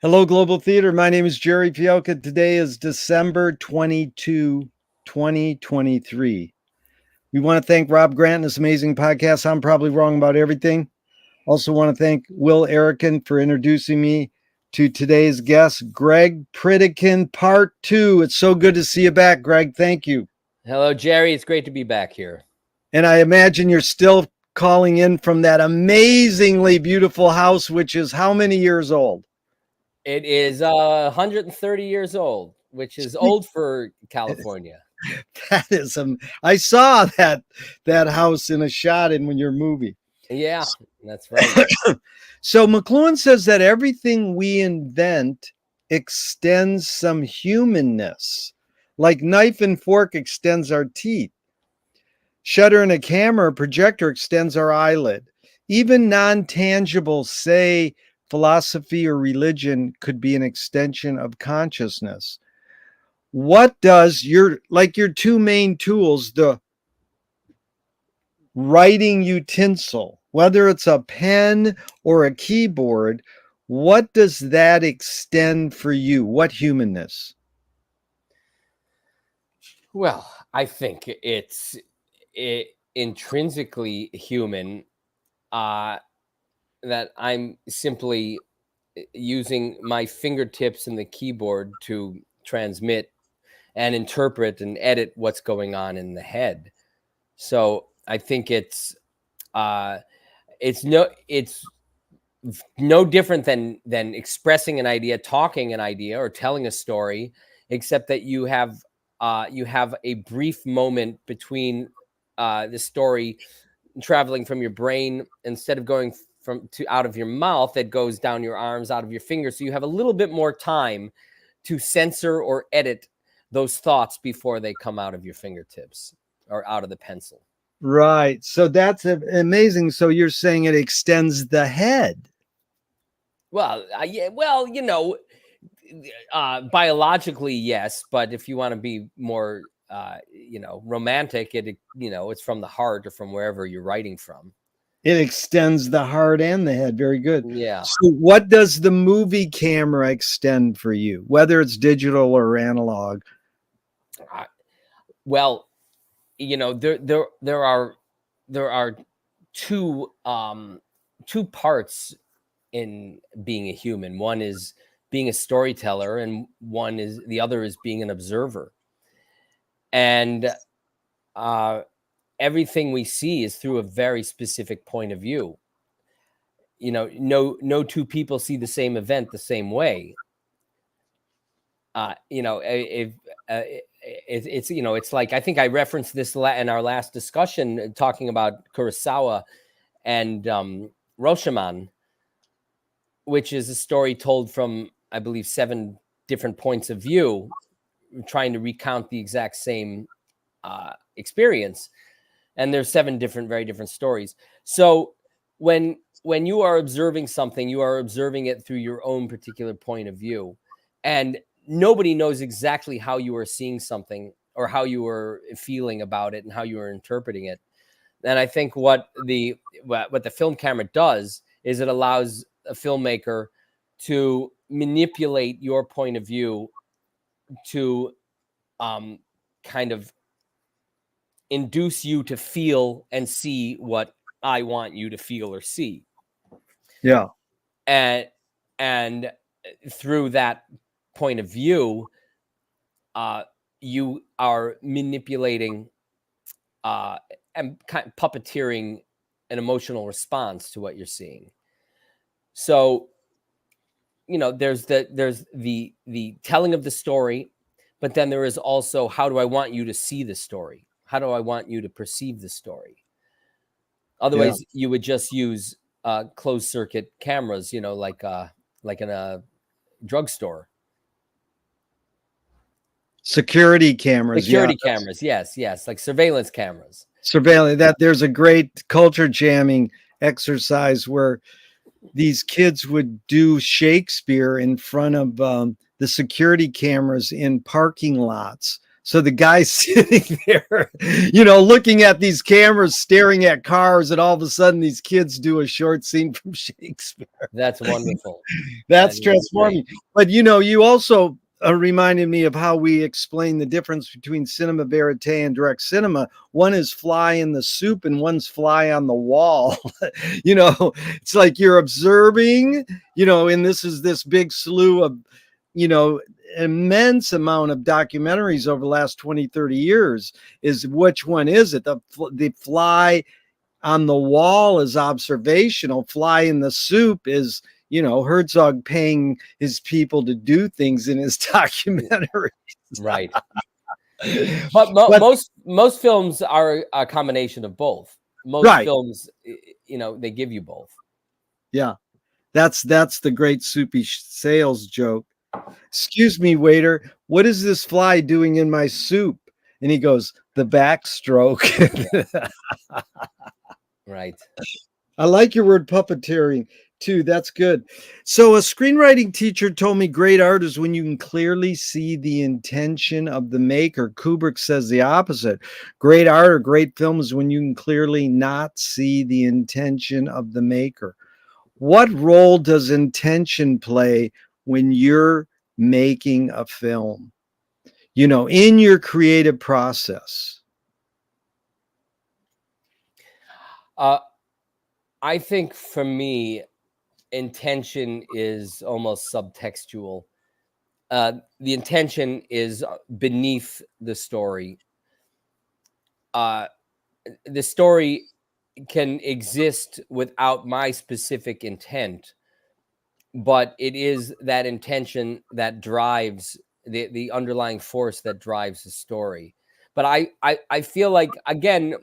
Hello, Global Theater. My name is Jerry Fialka. Today is December 22, 2023. We want to thank Rob Grant and his amazing podcast. I'm probably wrong about everything. Also want to thank Will Erikin for introducing me to today's guest, Greg Pritikin, part 2. It's so good to see you back, Greg. Thank you. Hello, Jerry. It's great to be back here. And I imagine you're still calling in from that amazingly beautiful house, which is how many years old? It is 130 years old, which is old for California. That is I saw that house in a shot in your movie. Yeah, that's right. So McLuhan says that everything we invent extends some humanness, like knife and fork extends our teeth. Shutter in a camera or projector extends our eyelid. Even non-tangible, say philosophy or religion, could be an extension of consciousness. What does your two main tools, the writing utensil, whether it's a pen or a keyboard, what does that extend for you? What humanness? Well, I think it's intrinsically human that I'm simply using my fingertips and the keyboard to transmit and interpret and edit what's going on in the head. So I think it's no different than expressing an idea, talking an idea, or telling a story, except that you have a brief moment between the story traveling from your brain instead of going out of your mouth. That goes down your arms, out of your fingers. So you have a little bit more time to censor or edit those thoughts before they come out of your fingertips or out of the pencil. Right. So that's amazing. So you're saying it extends the head. Well, yeah. Well, biologically, yes. But if you want to be more, romantic, it's from the heart or from wherever you're writing from. It extends the heart and the head. Very good. Yeah. So what does the movie camera extend for you, whether it's digital or analog? Well, there are two parts in being a human. One is being a storyteller, and the other is being an observer. And everything we see is through a very specific point of view. No two people see the same event the same way. It's like, I think I referenced this in our last discussion, talking about Kurosawa and Rashomon, which is a story told from, I believe, 7 different points of view, trying to recount the exact same experience. And there's 7 very different stories. So when you are observing something, you are observing it through your own particular point of view. And nobody knows exactly how you are seeing something or how you are feeling about it and how you are interpreting it. And I think what the film camera does is it allows a filmmaker to manipulate your point of view to kind of induce you to feel and see what I want you to feel or see. Yeah. And through that point of view, you are manipulating and kind of puppeteering an emotional response to what you're seeing. So, there's the telling of the story, but then there is also, how do I want you to see the story? How do I want you to perceive the story? Otherwise, you would just use closed circuit cameras, like in a drugstore. Security cameras. Cameras, yes, like surveillance cameras. Surveillance. That there's a great culture jamming exercise where these kids would do Shakespeare in front of the security cameras in parking lots. So the guy's sitting there, looking at these cameras, staring at cars, and all of a sudden these kids do a short scene from Shakespeare. That's wonderful. That's That's great. transforming. But you also reminded me of how we explain the difference between cinema verite and direct cinema. One is fly in the soup and one's fly on the wall. It's like you're observing, and this is this big slew of, immense amount of documentaries over the last 20, 30 years. Is which one is it? The fly on the wall is observational. Fly in the soup is, Herzog paying his people to do things in his documentary. Right. But But most films are a combination of both. Most right, films, they give you both. yeah, that's the great soupy sales joke. Excuse me, waiter, what is this fly doing in my soup? And he goes, the backstroke. Right. I like your word puppeteering too. That's good. So a screenwriting teacher told me great art is when you can clearly see the intention of the maker. Kubrick says the opposite. Great art or great film is when you can clearly not see the intention of the maker. What role does intention play when you're making a film, in your creative process? I think for me, intention is almost subtextual. The intention is beneath the story. The story can exist without my specific intent, but it is that intention that drives the underlying force that drives the story. But I feel like, again,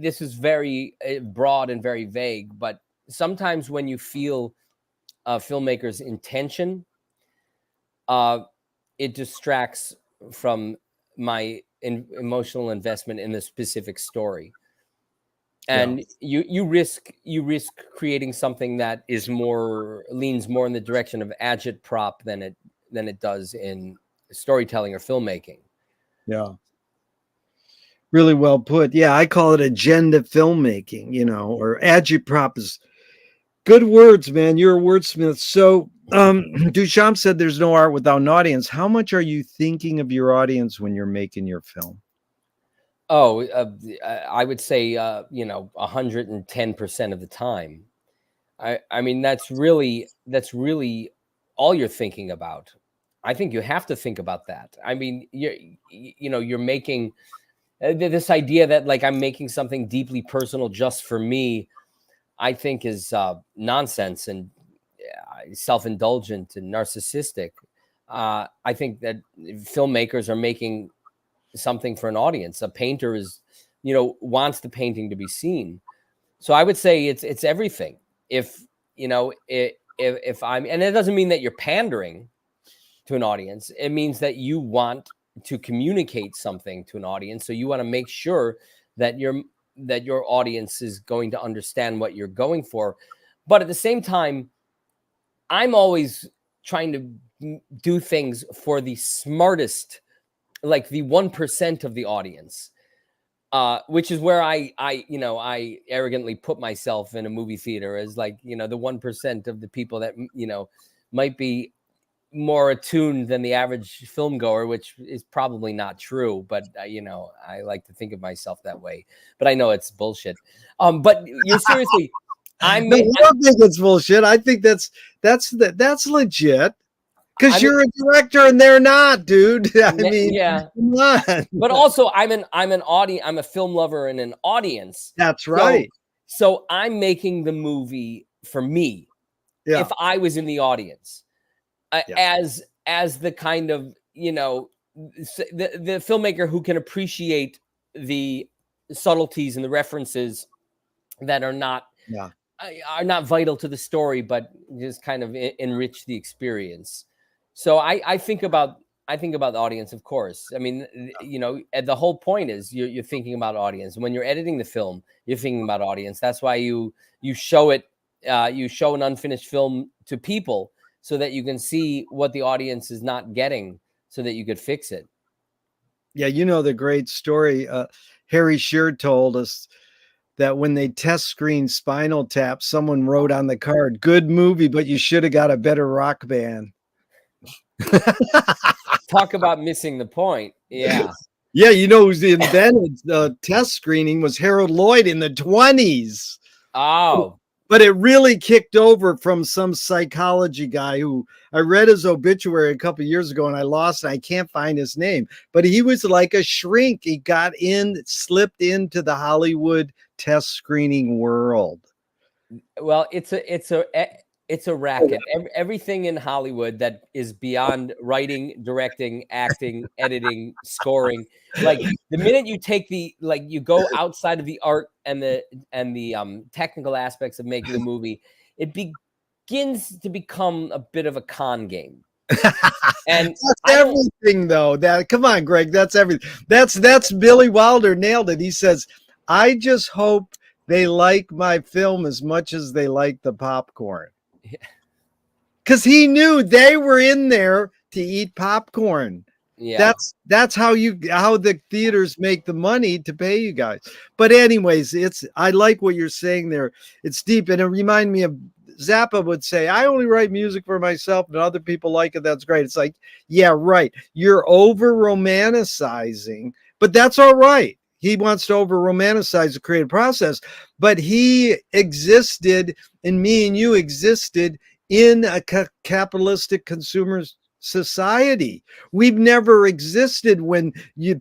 this is very broad and very vague, but sometimes when you feel a filmmaker's intention, it distracts from my emotional investment in the specific story. And you risk creating something that is leans more in the direction of agitprop than it does in storytelling or filmmaking. Yeah. Really well put. Yeah, I call it agenda filmmaking, or agitprop is good words, man. You're a wordsmith. So Duchamp said there's no art without an audience. How much are you thinking of your audience when you're making your film? Oh, I would say 110% of the time. I mean, that's really all you're thinking about. I think you have to think about that. I mean, you're making this idea that, like, I'm making something deeply personal just for me, I think is nonsense and self-indulgent and narcissistic. I think that filmmakers are making something for an audience. A painter is, wants the painting to be seen. So I would say it's everything. If if I'm, and it doesn't mean that you're pandering to an audience. It means that you want to communicate something to an audience. So you want to make sure that your audience is going to understand what you're going for. But at the same time, I'm always trying to do things for the smartest, like the 1% of the audience, which is where I arrogantly put myself in a movie theater as, like, the 1% of the people that, might be more attuned than the average film goer, which is probably not true. But, I like to think of myself that way, but I know it's bullshit. But you're seriously, No, I don't think it's bullshit. I think that's legit. Because you're a director and they're not, dude. I mean, yeah. come on. But also, I'm an audience. I'm a film lover and an audience. That's right. So I'm making the movie for me. Yeah. If I was in the audience, as the kind of, the filmmaker who can appreciate the subtleties and the references that are not vital to the story, but just kind of enrich the experience. So I think about the audience, of course. I mean, the whole point is you're thinking about audience. When you're editing the film, you're thinking about audience. That's why you show it. You show an unfinished film to people so that you can see what the audience is not getting, so that you could fix it. Yeah, you know the great story. Harry Shearer told us that when they test screened Spinal Tap, someone wrote on the card, "Good movie, but you should have got a better rock band." Talk about missing the point. Yeah. Yeah, you know who's invented the test screening was Harold Lloyd in the 20s. Oh, But it really kicked over from some psychology guy who I read his obituary a couple of years ago and I lost it. I can't find his name, but he was like a shrink. He got in, slipped into the Hollywood test screening world. well, it's a racket. Everything in Hollywood that is beyond writing, directing, acting, editing, scoring. Like the minute you take you go outside of the art and the technical aspects of making a movie, it begins to become a bit of a con game. And That's I don't. everything though. That come on, Greg. That's everything. That's Billy Wilder nailed it. He says, I just hope they like my film as much as they like the popcorn. Because he knew they were in there to eat popcorn. Yeah. That's how the theaters make the money to pay you guys. But anyways, I like what you're saying there. It's deep, and it reminded me of Zappa would say, I only write music for myself and other people like it. That's great. It's like, yeah, right. You're over romanticizing, but that's all right. He wants to over romanticize the creative process, but he existed, and me and you existed in a capitalistic consumer society. We've never existed when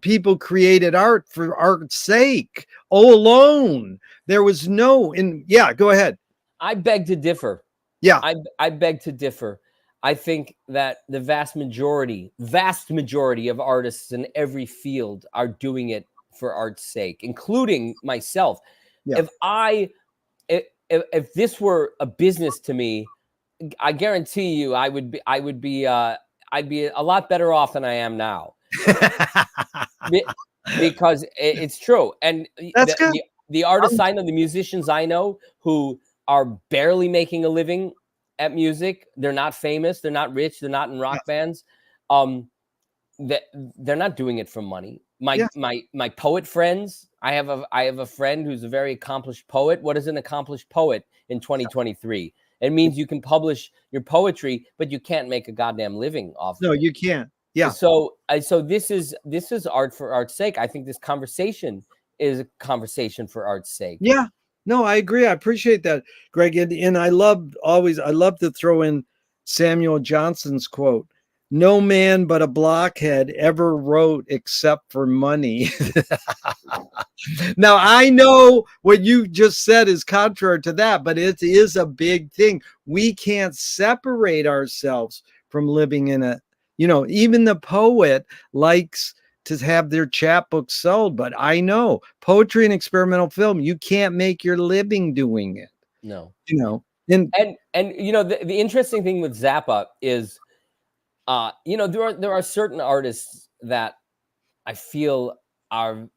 people created art for art's sake. Oh, alone. There was no, yeah, go ahead. I beg to differ. Yeah. I beg to differ. I think that the vast majority of artists in every field are doing it for art's sake, including myself. Yeah. If this were a business to me, I guarantee you I'd be a lot better off than I am now. Because it's true. And That's good. The artists I know, the musicians I know who are barely making a living at music, they're not famous, they're not rich, they're not in rock bands. They're not doing it for money. My poet friends, I have a friend who's a very accomplished poet. What is an accomplished poet in 2023? It means you can publish your poetry, but you can't make a goddamn living off No, of it. you can't. Yeah. So this is art for art's sake. I think this conversation is a conversation for art's sake. Yeah. No, I agree. I appreciate that, Greg. And I love to throw in Samuel Johnson's quote. No man but a blockhead ever wrote except for money. Now, I know what you just said is contrary to that, but it is a big thing. We can't separate ourselves from living in a, even the poet likes to have their chapbook sold, but I know poetry and experimental film, you can't make your living doing it. No. And the interesting thing with Zappa is there are certain artists that I feel are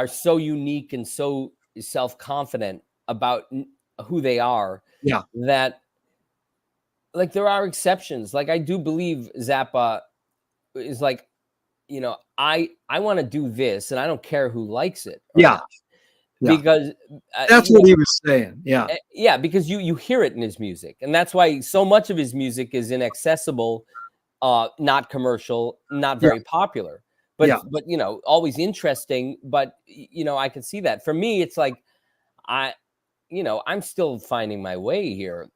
so unique and so self-confident about who they are. Yeah. That like there are exceptions. Like I do believe Zappa is like, I want to do this and I don't care who likes it. Yeah. Because that's what he was saying. Yeah. Yeah. Because you hear it in his music, and that's why so much of his music is inaccessible, not commercial, not very popular, but always interesting. But I can see that. For me, it's like I'm still finding my way here.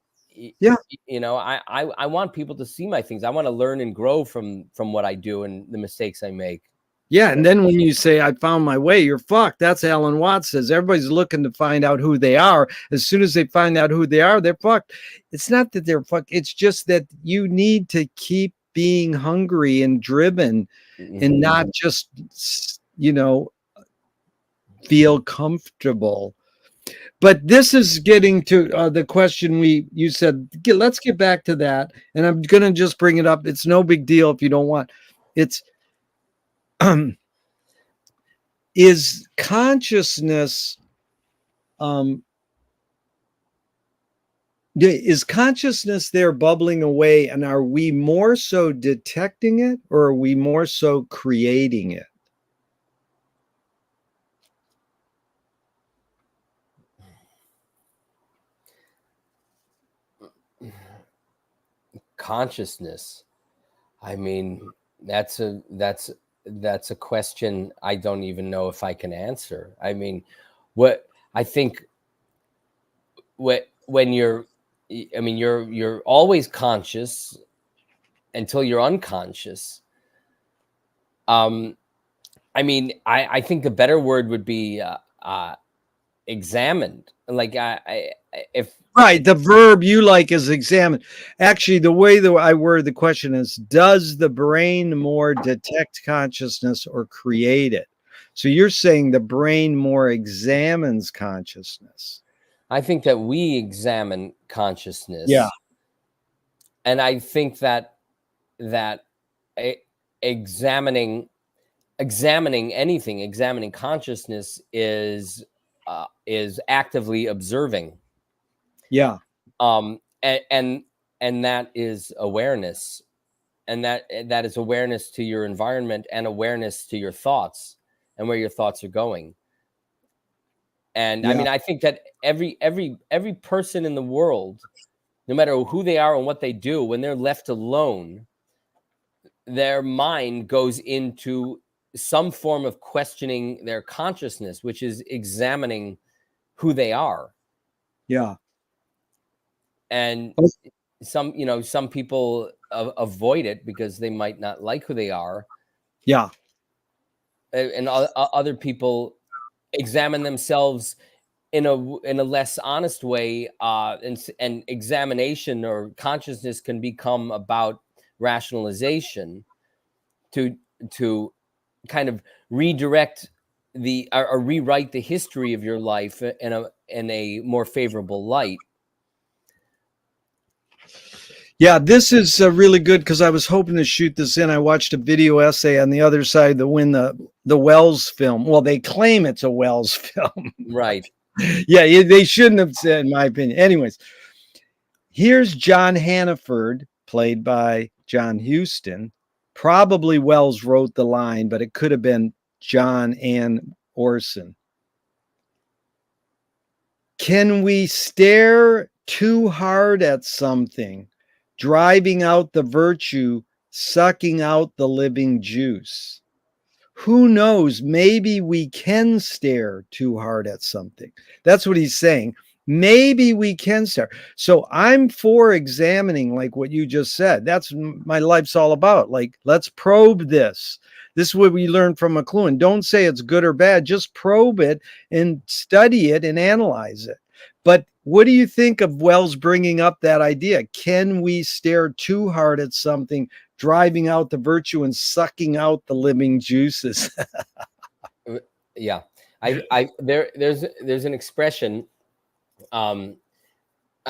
Yeah. I want people to see my things. I want to learn and grow from what I do and the mistakes I make. Yeah. And then when you say I found my way, you're fucked. That's Alan Watts says. Everybody's looking to find out who they are. As soon as they find out who they are, they're fucked. It's not that they're fucked. It's just that you need to keep being hungry and driven and not just, feel comfortable. But this is getting to the question you said, let's get back to that. And I'm going to just bring it up. It's no big deal if you don't want. It's is consciousness is consciousness there bubbling away, and are we more so detecting it or are we more so creating it? consciousness. I mean, that's a question I don't even know if I can answer. I mean, what I think when you're, I mean, you're always conscious until you're unconscious. I mean, I think the better word would be examined. Like if Right. The verb you like is examine. Actually, the way that I word the question is, does the brain more detect consciousness or create it? So you're saying the brain more examines consciousness. I think that we examine Yeah. consciousness, and I think that that examining anything, examining consciousness is actively observing. Yeah. And that is awareness, and that is awareness to your environment and awareness to your thoughts and where your thoughts are going. And I Yeah. mean, I think that every person in the world, no matter who they are and what they do, when they're left alone, their mind goes into some form of questioning their consciousness, which is examining who they are. Yeah. And some people avoid it because they might not like who they are, Yeah. and other people examine themselves in a less honest way, and examination or consciousness can become about rationalization to kind of redirect or rewrite the history of your life in a more favorable light. Yeah, this is really good because I was hoping to shoot this in. I watched a video essay on the other side that when the Wells film. Well, they claim it's a Wells film. Right. Yeah, they shouldn't have said, in my opinion. Anyways, here's John Hannaford, played by John Huston. Probably Wells wrote the line, but it could have been John and Orson. Can we stare too hard at something, driving out the virtue, sucking out the living juice? Who knows? Maybe we can stare too hard at something. That's what he's saying. Maybe we can stare. So I'm for examining, like what you just said. That's my life's all about. Like, let's probe this. This is what we learned from McLuhan. Don't say it's good or bad. Just probe it and study it and analyze it. But what do you think of Wells bringing up that idea? Can we stare too hard at something, driving out the virtue and sucking out the living juices? Yeah, there's an expression. I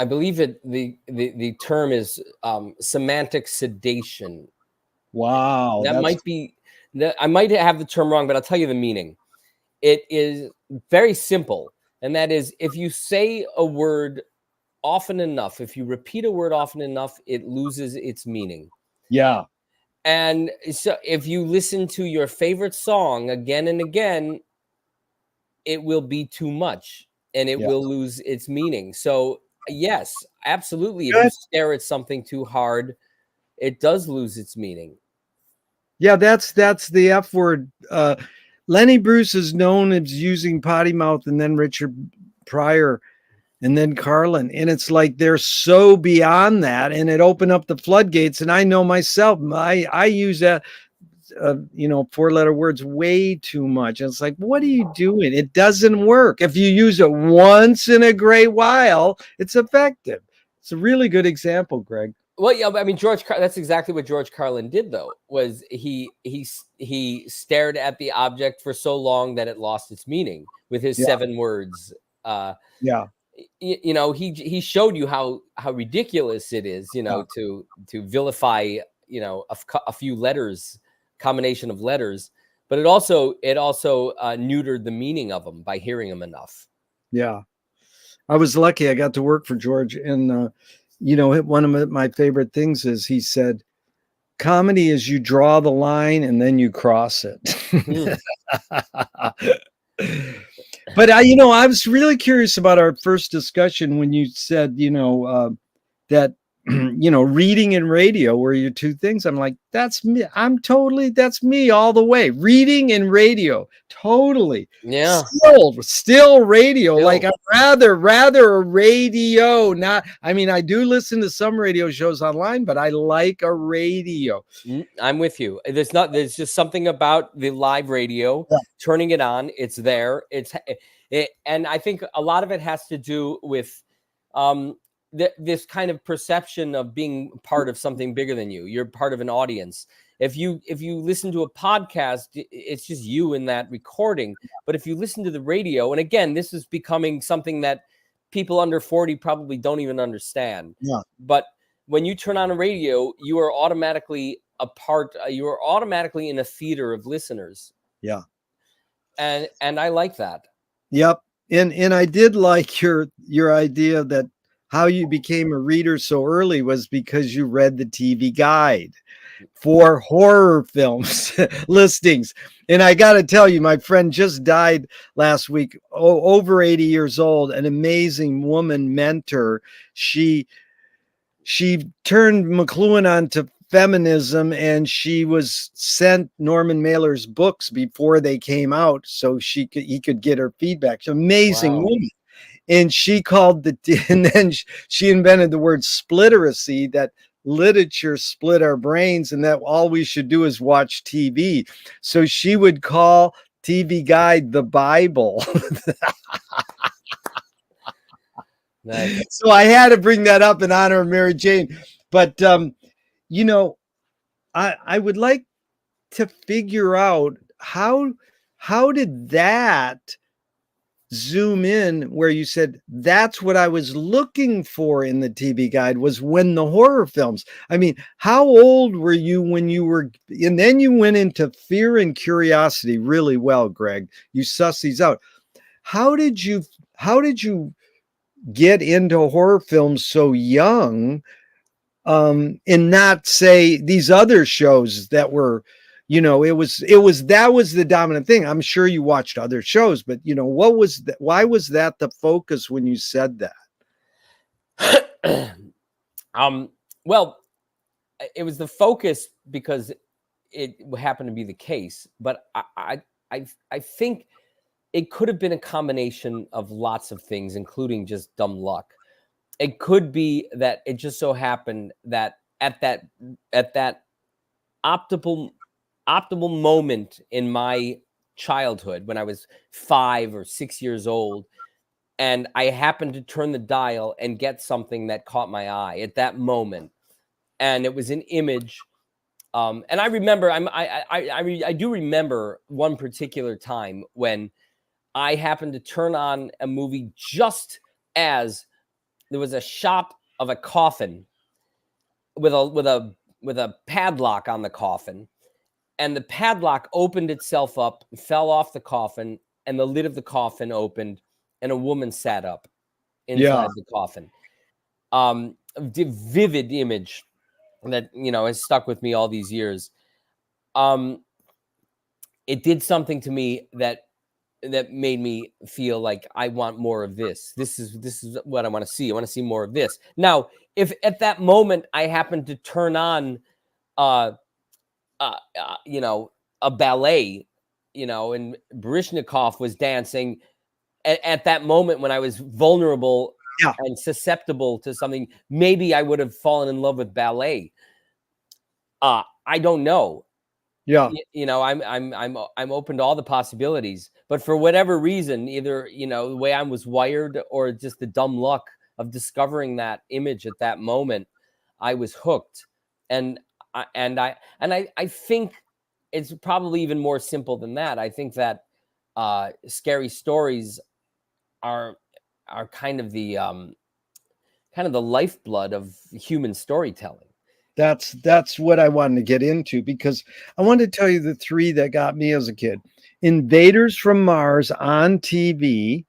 believe the term is semantic sedation. Wow, That that's might be that I might have the term wrong, but I'll tell you the meaning. It is very simple, and that is, if you say a word often enough, if you repeat a word often enough, it loses its meaning. yeah. And so if you listen to your favorite song again and again, it will be too much and it Yeah. will lose its meaning. So yes, absolutely. If you Good. stare at something too hard, it does lose its meaning. Yeah, that's the F word. Lenny Bruce is known as using potty mouth, and then Richard Pryor, and then Carlin. And it's like they're so beyond that, and it opened up the floodgates. And I know myself, I use that, 4-letter words way too much. And it's like, what are you doing? It doesn't work. If you use it once in a great while, it's effective. It's a really good example, Greg. Well, yeah, I mean, that's exactly what George Carlin did, though, was he stared at the object for so long that it lost its meaning with his Yeah. 7 words. Yeah. He showed you how ridiculous it is, to vilify, a few letters, combination of letters, but it also neutered the meaning of them by hearing them enough. Yeah. I was lucky. I got to work for George, and one of my favorite things is he said, comedy is you draw the line and then you cross it. But I was really curious about our first discussion when you said, that reading and radio were your two things. I'm like, that's me. That's me all the way. Reading and radio, totally. Yeah. Still radio. Still. Like, I'd rather a radio. Not, I mean, I do listen to some radio shows online, but I like a radio. I'm with you. There's just something about the live radio, turning it on. It's there. And I think a lot of it has to do with, this kind of perception of being part of something bigger than you. You're part of an audience. If you listen to a podcast, it's just you in that recording. But if you listen to the radio, and again, this is becoming something that people under 40 probably don't even understand. Yeah. But when you turn on a radio, you are automatically you are automatically in a theater of listeners. Yeah. And I like that. Yep. And I did like your idea that how you became a reader so early was because you read the TV guide for horror films listings. And I got to tell you, my friend just died last week, over 80 years old, an amazing woman mentor. She turned McLuhan onto feminism, and she was sent Norman Mailer's books before they came out so he could get her feedback. Amazing woman. And she and then she invented the word splitteracy, that literature split our brains and that all we should do is watch TV. So she would call TV guide the Bible. Nice. So I had to bring that up in honor of Mary Jane. But, I would like to figure out how did that zoom in where you said that's what I was looking for in the TV guide, was when the horror films. I mean, how old were you when you were, and then you went into Fear and Curiosity really well, Greg. You suss these out. How did you get into horror films so young, and not say these other shows that were, that was the dominant thing. I'm sure you watched other shows, but what was that? Why was that the focus when you said that? Well, it was the focus because it happened to be the case, but I think it could have been a combination of lots of things, including just dumb luck. It could be that it just so happened that at that optimal moment in my childhood, when I was 5 or 6 years old, and I happened to turn the dial and get something that caught my eye at that moment, and it was an image. And I remember, I do remember one particular time when I happened to turn on a movie just as there was a shot of a coffin with a padlock on the coffin, and the padlock opened itself up, fell off the coffin, and the lid of the coffin opened, and a woman sat up inside the coffin. Vivid image that has stuck with me all these years. It did something to me that made me feel like I want more of this. This is what I want to see. I want to see more of this. Now, if at that moment I happened to turn on, a ballet, and Baryshnikov was dancing at that moment when I was vulnerable and susceptible to something, maybe I would have fallen in love with ballet. I don't know. Yeah. I'm open to all the possibilities, but for whatever reason, either, the way I was wired or just the dumb luck of discovering that image at that moment, I was hooked. And I think it's probably even more simple than that. I think that scary stories are kind of the lifeblood of human storytelling. That's what I wanted to get into, because I wanted to tell you the 3 that got me as a kid. Invaders from Mars on TV.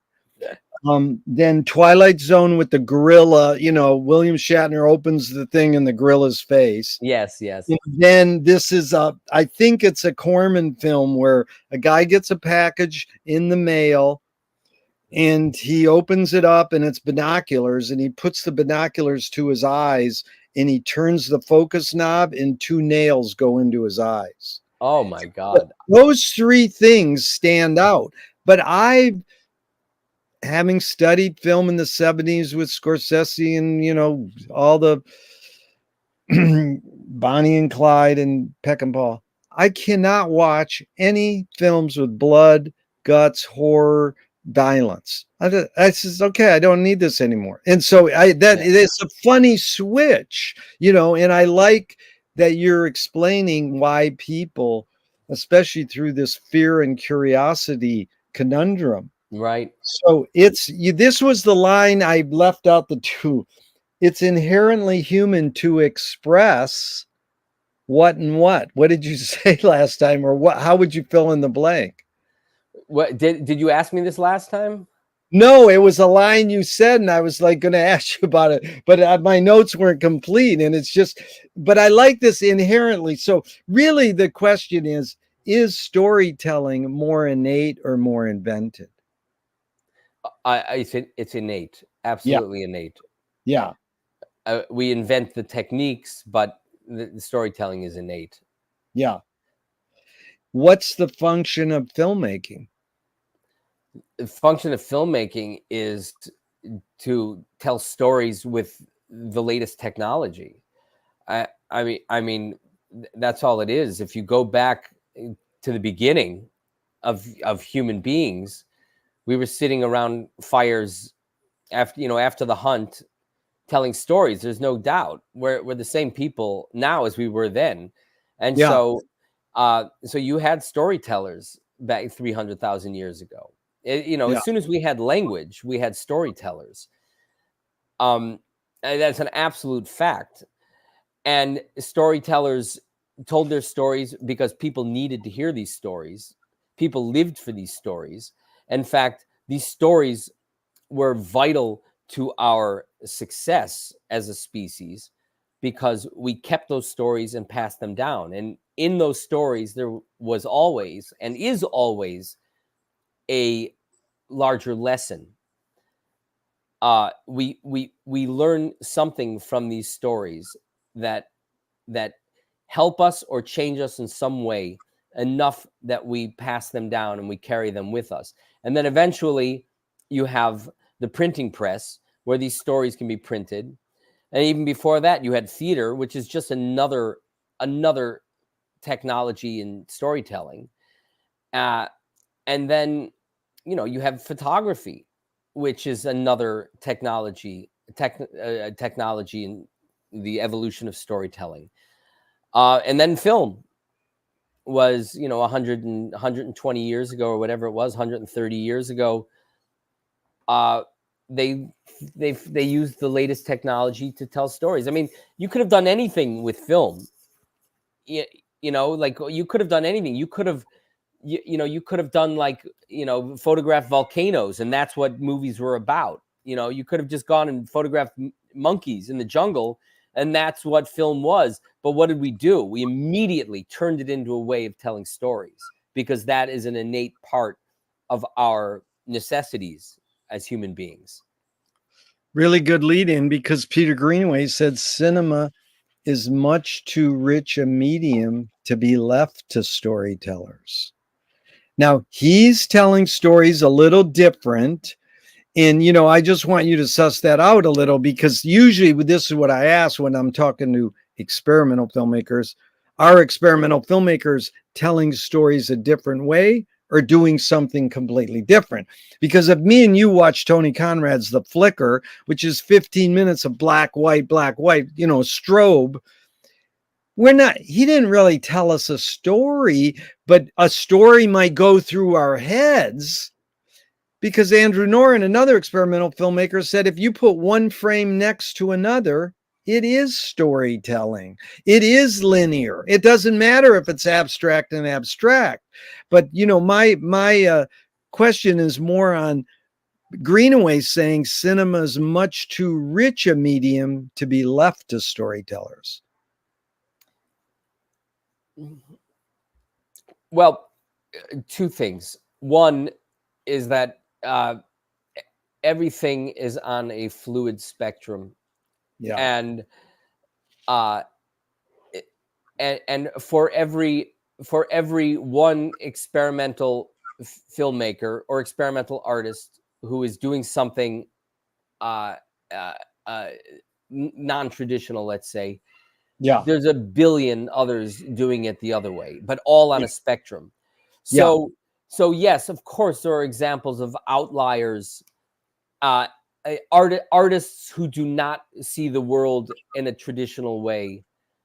Then Twilight Zone with the gorilla, William Shatner opens the thing in the gorilla's face. Yes. And then this is I think it's a Corman film where a guy gets a package in the mail and he opens it up and it's binoculars, and he puts the binoculars to his eyes and he turns the focus knob and two nails go into his eyes. Oh my But God. those three things stand out. But having studied film in the 70s with Scorsese and, all the Bonnie and Clyde and Peckinpah, I cannot watch any films with blood, guts, horror, violence. I says, okay, I don't need this anymore. And so it's a funny switch, and I like that you're explaining why people, especially through this fear and curiosity conundrum. Right. So this was the line I left out the two. It's inherently human to express what and what. What did you say last time, or how would you fill in the blank? What did you ask me this last time? No, it was a line you said, and I was like going to ask you about it, but my notes weren't complete. And but I like this inherently. So really the question is storytelling more innate or more invented? It's innate, Yeah. absolutely innate. Yeah. We invent the techniques, but the storytelling is innate. Yeah. What's the function of filmmaking? The function of filmmaking is to tell stories with the latest technology. I mean, that's all it is. If you go back to the beginning of human beings, we were sitting around fires after the hunt, telling stories. There's no doubt we're the same people now as we were then, and Yeah. so you had storytellers back 300,000 years ago. Yeah. As soon as we had language, we had storytellers. And that's an absolute fact. And storytellers told their stories because people needed to hear these stories. People lived for these stories. In fact, these stories were vital to our success as a species because we kept those stories and passed them down. And in those stories, there was always and is always a larger lesson. We learn something from these stories that help us or change us in some way enough that we pass them down and we carry them with us. And then eventually you have the printing press where these stories can be printed. And even before that, you had theater, which is just another technology in storytelling. And then, you have photography, which is another technology in the evolution of storytelling. And then film was, 120 years ago or whatever it was, 130 years ago. They used the latest technology to tell stories. I mean, you could have done anything with film. Like you could have done anything. You could have you could have done photograph volcanoes, and that's what movies were about. You could have just gone and photographed monkeys in the jungle, and that's what film was. But what did we do? We immediately turned it into a way of telling stories because that is an innate part of our necessities as human beings. Really good lead in, because Peter Greenaway said cinema is much too rich a medium to be left to storytellers. Now, he's telling stories a little different. And, I just want you to suss that out a little, because usually this is what I ask when I'm talking to experimental filmmakers. Are experimental filmmakers telling stories a different way or doing something completely different? Because if me and you watch Tony Conrad's The Flicker, which is 15 minutes of black, white, strobe, he didn't really tell us a story, but a story might go through our heads. Because Andrew Norrin, another experimental filmmaker, said if you put one frame next to another, it is storytelling. It is linear. It doesn't matter if it's abstract and abstract. But my question is more on Greenaway saying cinema is much too rich a medium to be left to storytellers. Well, two things. One is that everything is on a fluid spectrum. Yeah. And uh, and for every one experimental filmmaker or experimental artist who is doing something uh, uh, uh, non-traditional, let's say, Yeah. there's a billion others doing it the other way, but all on Yeah. a spectrum. Yeah. So yes, of course, there are examples of outliers, artists who do not see the world in a traditional way.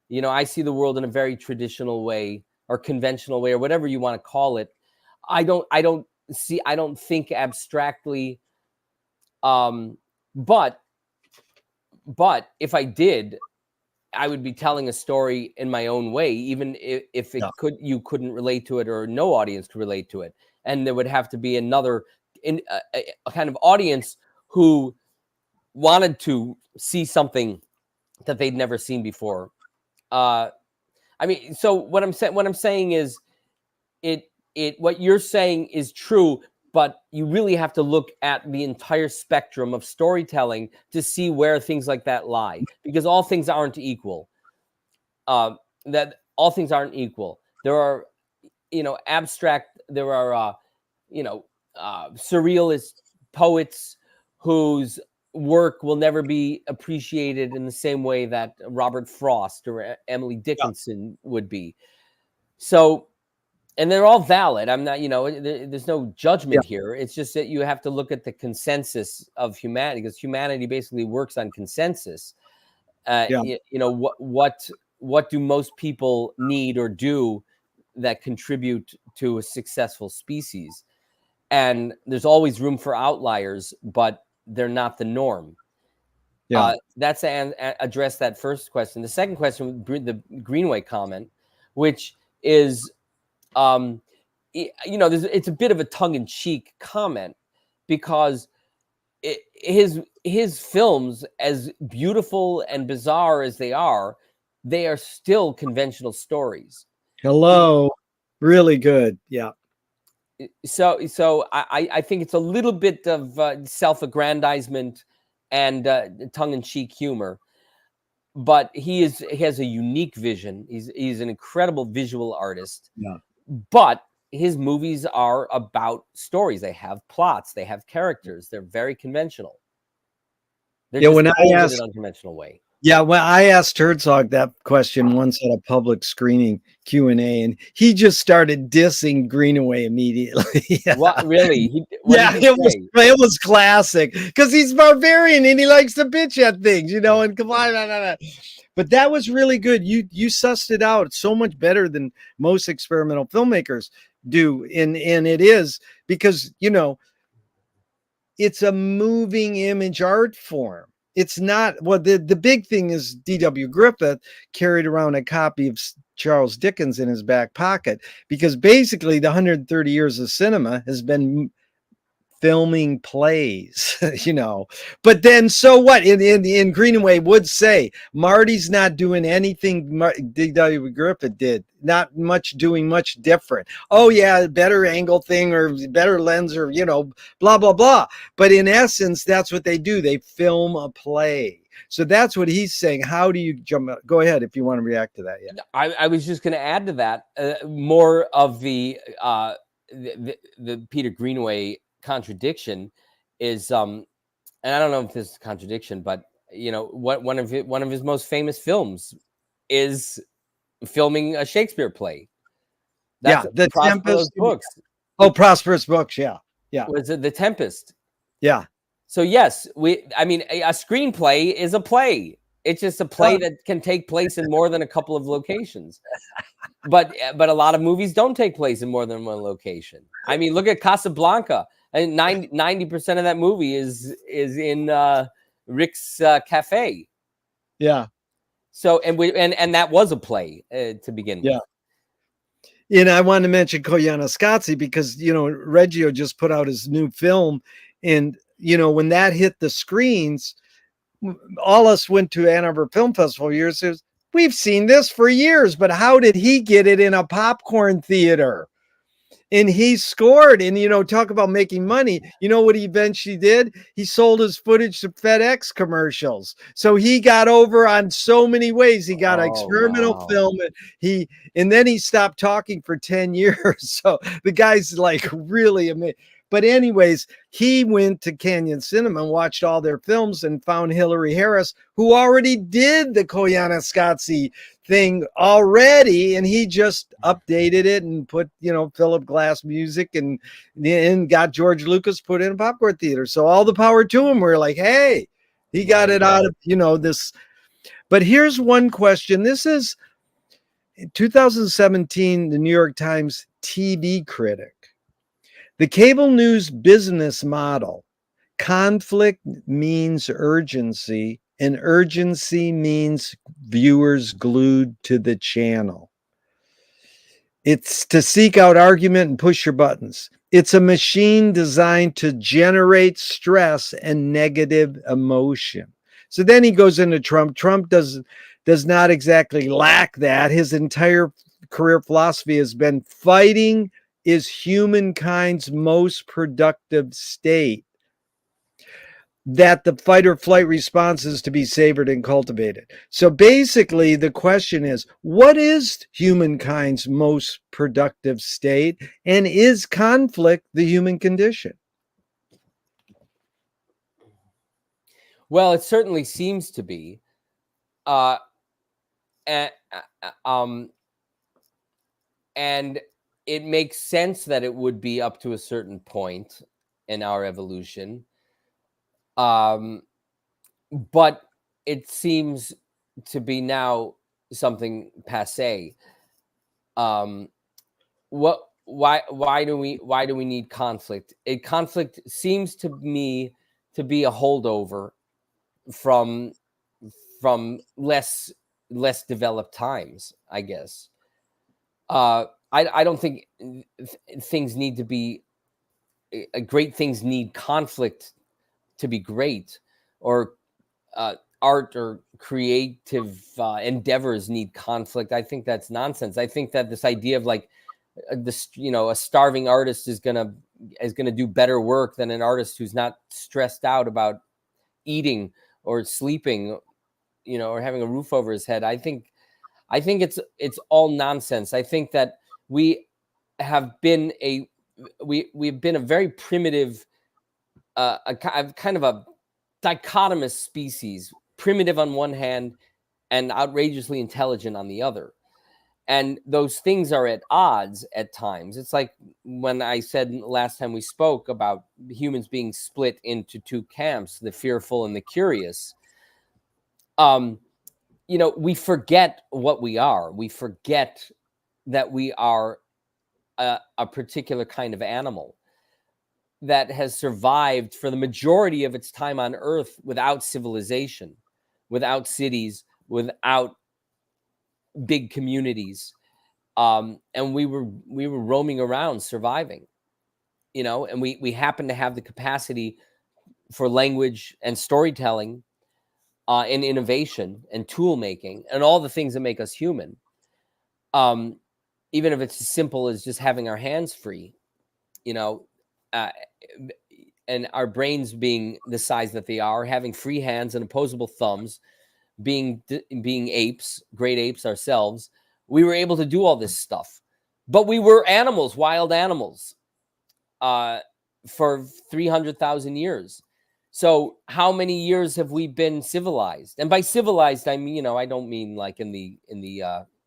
You know, I see the world in a very traditional way or conventional way or whatever you want to call it. I don't think abstractly. But if I did, I would be telling a story in my own way, even if Yeah. you couldn't relate to it or no audience could relate to it, and there would have to be another a kind of audience who wanted to see something that they'd never seen before. I mean, so what I'm saying is what you're saying is true, but you really have to look at the entire spectrum of storytelling to see where things like that lie, because all things aren't equal. That all things aren't equal. There are, abstract. There are, surrealist poets whose work will never be appreciated in the same way that Robert Frost or Emily Yeah. Dickinson would be. So, and they're all valid. I'm not, there's no Yeah. judgment here. It's just that you have to look at the consensus of humanity, because humanity basically works on consensus. Yeah. What do most people need or do that contribute to a successful species? And there's always room for outliers, but they're not the norm. Yeah. That's address that first question. The second question, the Greenway comment, which is, it's a bit of a tongue-in-cheek comment, because his films, as beautiful and bizarre as they are still conventional stories. Hello. Really good. Yeah. So I think it's a little bit of self-aggrandizement and tongue-in-cheek humor, but he has a unique vision. He's an incredible visual artist, Yeah. but his movies are about stories. They have plots, they have characters. They're very conventional. They're Yeah. just When I told in asked, an unconventional way. yeah, when I asked Herzog that question once at a public screening Q&A, and he just started dissing Greenaway immediately. Yeah. What really? What Yeah, did he say? it was classic because he's barbarian and he likes to bitch at things, and come on. Blah, blah, blah. But that was really good. You sussed it out so much better than most experimental filmmakers do. And it is because, it's a moving image art form. It's not, well, the big thing is D.W. Griffith carried around a copy of Charles Dickens in his back pocket, because basically the 130 years of cinema has been filming plays, But then, so what? In Greenaway would say Marty's not doing anything D.W. Griffith did, not much doing much different. Oh yeah, better angle thing or better lens or blah blah blah. But in essence, that's what they do. They film a play. So that's what he's saying. How do you jump? Go ahead if you want to react to that. Yeah. I was just going to add to that more of the Peter Greenaway contradiction is, and I don't know if this is a contradiction, but one of his most famous films is filming a Shakespeare play. That's The Prosperous Tempest. Books. Oh, Prosperous Books. Yeah. Yeah. Was it The Tempest? Yeah. So yes, a screenplay is a play. It's just a play that can take place in more than a couple of locations. But a lot of movies don't take place in more than one location. I mean, look at Casablanca. And 90% of that movie is in Rick's cafe. Yeah. So and that was a play to begin with. Yeah. And I wanted to mention Koyaanisqatsi because, Reggio just put out his new film. And, when that hit the screens, all us went to Ann Arbor Film Festival years. We've seen this for years, but how did he get it in a popcorn theater? And he scored. And, talk about making money. You know what he eventually did? He sold his footage to FedEx commercials. So he got over on so many ways. He got experimental film. And then he stopped talking for 10 years. So the guy's like really amazing. But anyways, he went to Canyon Cinema and watched all their films and found Hillary Harris, who already did the Koyaanisqatsi thing already, and he just updated it and put Philip Glass music and got George Lucas put in a popcorn theater. So all the power to him. We're like, hey, he got it out of this. But here's one question. This is 2017, the New York Times TV critic. The cable news business model: conflict means urgency, and urgency means viewers glued to the channel. It's to seek out argument and push your buttons. It's a machine designed to generate stress and negative emotion. So then he goes into Trump. Trump does not exactly lack that. His entire career philosophy has been fighting is humankind's most productive state. That the fight or flight response is to be savored and cultivated. So basically, the question is, what is humankind's most productive state? And is conflict the human condition? Well, it certainly seems to be. And it makes sense that it would be up to a certain point in our evolution. But it seems to be now something passé. Why do we need conflict? Conflict seems to me to be a holdover from less developed times, I guess. I don't think things need to be great. Things need conflict to be great, or art or creative endeavors need conflict. I think that's nonsense. I think that this idea of like this, a starving artist is gonna do better work than an artist who's not stressed out about eating or sleeping, or having a roof over his head. I think it's all nonsense. I think that we have been we've been a very primitive, a kind of a dichotomous species, primitive on one hand and outrageously intelligent on the other. And those things are at odds at times. It's like when I said last time we spoke about humans being split into two camps, the fearful and the curious. We forget what we are. We forget that we are a particular kind of animal that has survived for the majority of its time on Earth without civilization, without cities, without big communities. And we were roaming around surviving, and we happen to have the capacity for language and storytelling, and innovation and tool making and all the things that make us human. Even if it's as simple as just having our hands free, and our brains being the size that they are, having free hands and opposable thumbs, being apes, great apes ourselves, we were able to do all this stuff. But we were animals, wild animals, for 300,000 years. So how many years have we been civilized? And by civilized, I mean, I don't mean like in the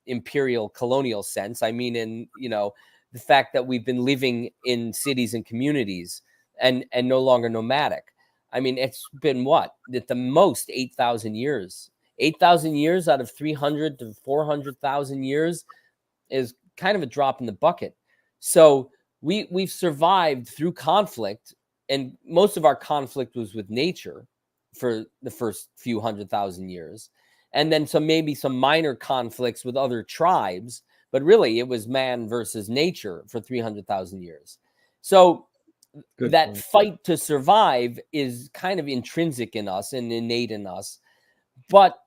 imperial colonial sense. I mean in, the fact that we've been living in cities and communities and no longer nomadic. I mean, it's been what? At the most 8,000 years. 8,000 years out of 300 to 400,000 years is kind of a drop in the bucket. So we've survived through conflict, and most of our conflict was with nature for the first few 100,000 years. And then maybe some minor conflicts with other tribes, but really it was man versus nature for 300,000 years. So Good that point. fight to survive is kind of intrinsic in us and innate in us. But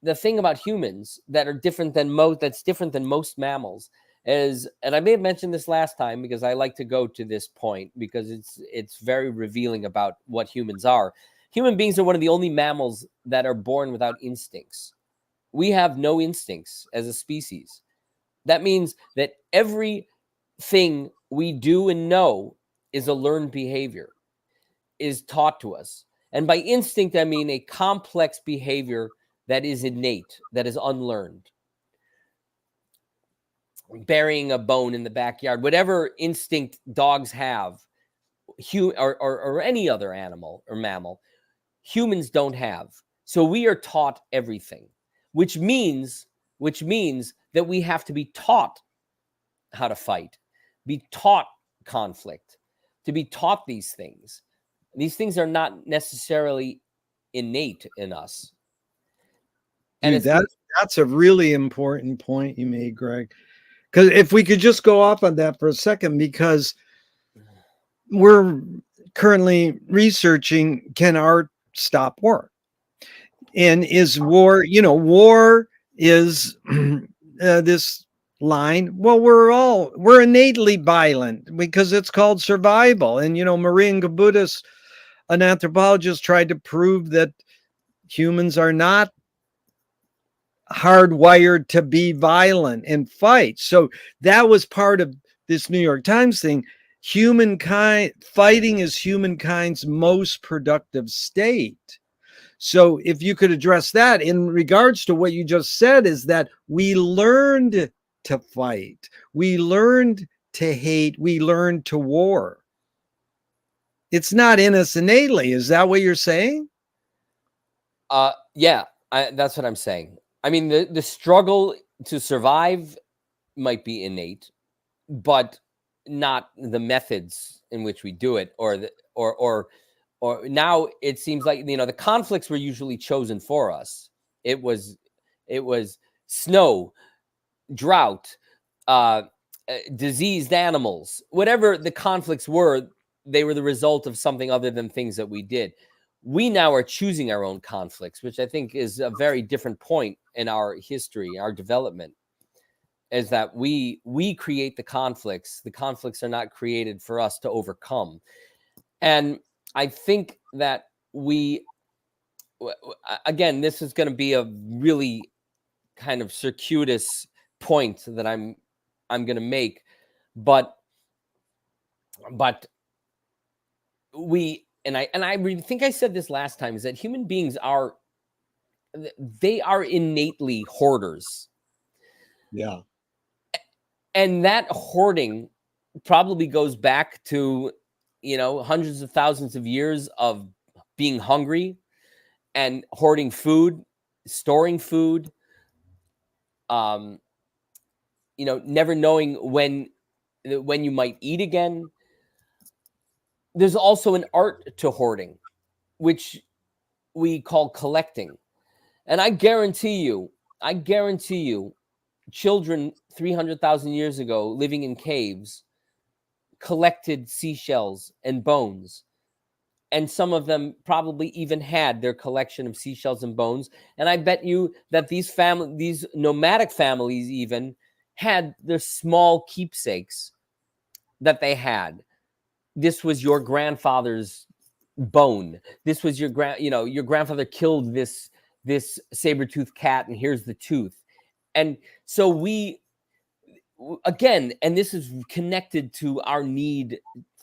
the thing about humans that's different than most mammals is, and I may have mentioned this last time because I like to go to this point because it's very revealing about what humans are. Human beings are one of the only mammals that are born without instincts. We have no instincts as a species. That means that everything we do and know is a learned behavior, is taught to us. And by instinct, I mean a complex behavior that is innate, that is unlearned. Burying a bone in the backyard, whatever instinct dogs have, or any other animal or mammal, humans don't have. So we are taught everything, which means that we have to be taught how to fight, be taught conflict, to be taught these things. These things are not necessarily innate in us. And Dude, that's a really important point you made, Greg. Because if we could just go off on that for a second, because we're currently researching, can art stop war? And is war, war is this line. Well, we're innately violent because it's called survival. And Maria Gabutis, an anthropologist, tried to prove that humans are not hardwired to be violent and fight. So that was part of this New York Times thing. Humankind fighting is humankind's most productive state. So if you could address that in regards to what you just said, is that we learned to fight, we learned to hate, we learned to war. It's not in us innately. Is that what you're saying? Yeah, that's what I'm saying. I mean, the struggle to survive might be innate, but not the methods in which we do it, or now it seems like the conflicts were usually chosen for us. It was snow, drought, diseased animals, whatever the conflicts were. They were the result of something other than things that we did. We now are choosing our own conflicts, which I think is a very different point in our history, our development, is that we create the conflicts. The conflicts are not created for us to overcome. And I think that again, this is going to be a really kind of circuitous point that I'm going to make, but we, and I really think I said this last time, is that human beings are innately hoarders. Yeah. And that hoarding probably goes back to hundreds of thousands of years of being hungry and hoarding food, storing food, never knowing when you might eat again. There's also an art to hoarding, which we call collecting. And I guarantee you, children 300,000 years ago living in caves collected seashells and bones. And some of them probably even had their collection of seashells and bones. And I bet you that these nomadic families even had their small keepsakes that they had. This was your grandfather's bone. This was your grandfather killed this saber-toothed cat, and here's the tooth. And so again, and this is connected to our need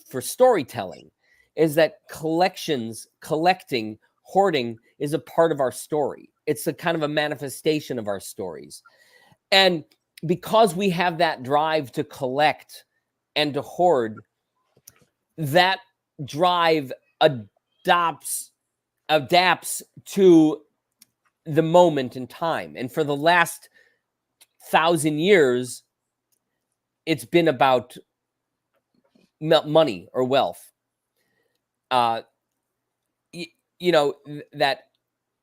for storytelling, is that collecting, hoarding is a part of our story. It's a kind of a manifestation of our stories. And because we have that drive to collect and to hoard, that drive adapts to the moment in time. And for the last 1,000 years, it's been about money or wealth. That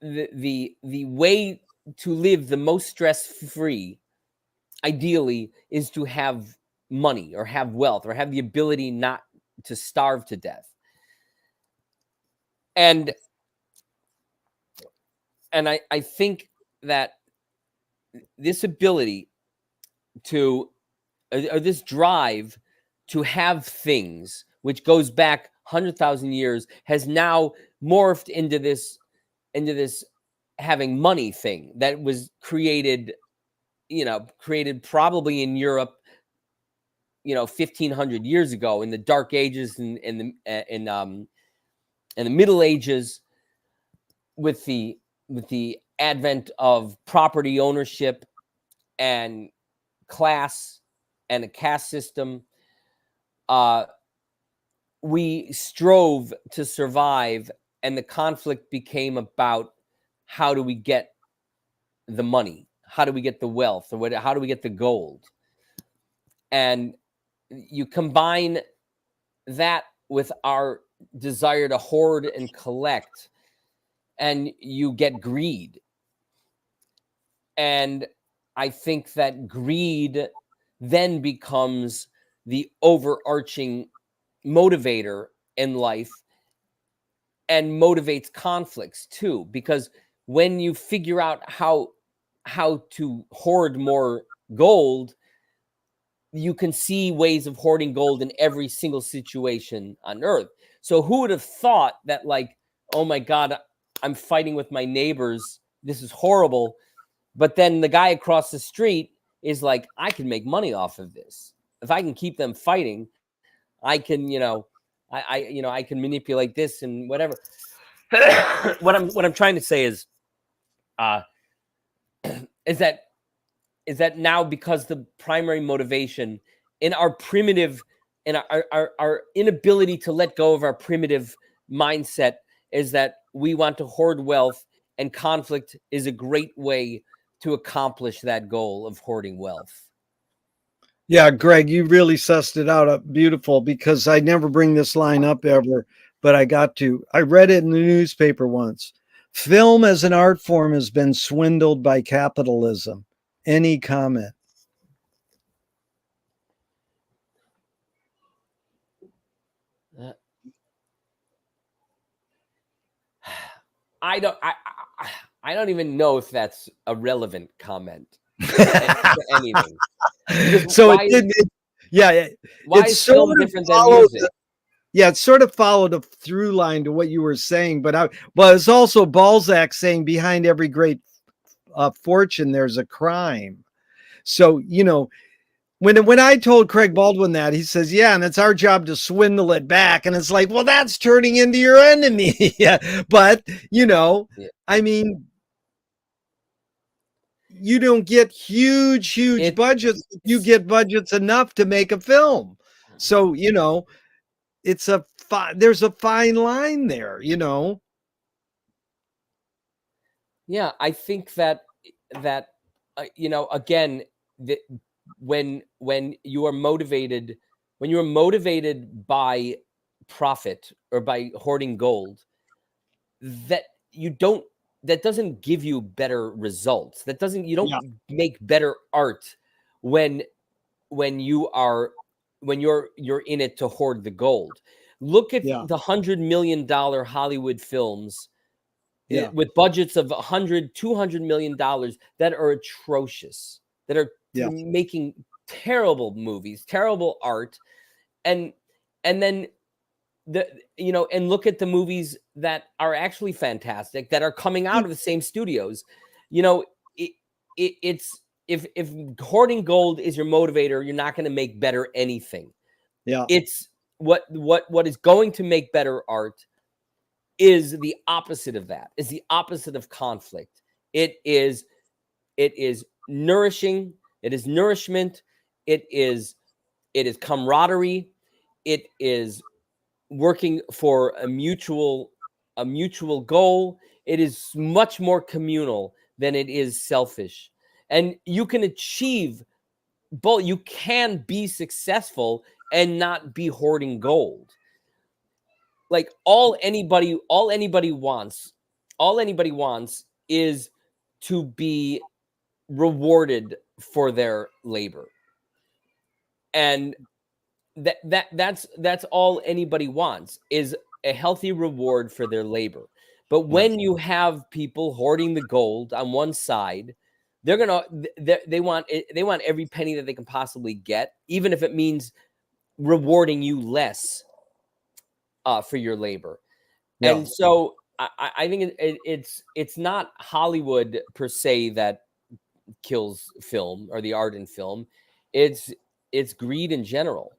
the way to live the most stress-free, ideally, is to have money or have wealth or have the ability not to starve to death. And I think that this ability to or this drive to have things, which goes back 100,000 years, has now morphed into this having money thing that was created, created probably in Europe, 1,500 years ago, in the Dark Ages and in the Middle Ages, with the advent of property ownership and class and a caste system. We strove to survive, and the conflict became about how do we get the money, how do we get the wealth, or how do we get the gold. And you combine that with our desire to hoard and collect, and you get greed. And I think that greed then becomes the overarching motivator in life, and motivates conflicts too, because when you figure out how to hoard more gold, you can see ways of hoarding gold in every single situation on earth. So who would have thought that, like, oh my God, I'm fighting with my neighbors, this is horrible. But then the guy across the street is like, I can make money off of this. If I can keep them fighting, I can, I can manipulate this and whatever. what I'm trying to say is that now, because the primary motivation in our primitive, in our inability to let go of our primitive mindset, is that we want to hoard wealth, and conflict is a great way to accomplish that goal of hoarding wealth. Yeah, Greg, you really sussed it out beautiful, because I never bring this line up ever, but I got to. I read it in the newspaper once. Film as an art form has been swindled by capitalism. Any comment? I don't even know if that's a relevant comment to anything. So yeah, why it's is film sort of different than music? Yeah, it sort of followed a through line to what you were saying, but it's also Balzac saying behind every great fortune there's a crime. So when I told Craig Baldwin that, he says, yeah, and it's our job to swindle it back. And it's like, well, that's turning into your enemy. Yeah. But, Yeah. I mean, you don't get huge budgets. You get budgets enough to make a film. So, there's a fine line there. Yeah, I think that again, that when you are motivated by profit or by hoarding gold, that doesn't give you better results. You don't make better art when you're in it to hoard the gold. Look at the $100 million Hollywood films with budgets of $100-200 million that are atrocious, that are making terrible movies, terrible art, and then and look at the movies that are actually fantastic, that are coming out of the same studios. It's if hoarding gold is your motivator, you're not going to make better anything. Yeah, it's what is going to make better art is the opposite of that, is the opposite of conflict. It is nourishing, it is nourishment, it is camaraderie, it is working for a mutual goal. It is much more communal than it is selfish. And you can achieve both. You can be successful and not be hoarding gold. Like all anybody wants is to be rewarded for their labor. And that's all anybody wants, is a healthy reward for their labor. But when you have people hoarding the gold on one side, they're gonna they want every penny that they can possibly get, even if it means rewarding you less for your labor. Yeah. And so I think it's not Hollywood per se that kills film or the art in film. It's greed in general,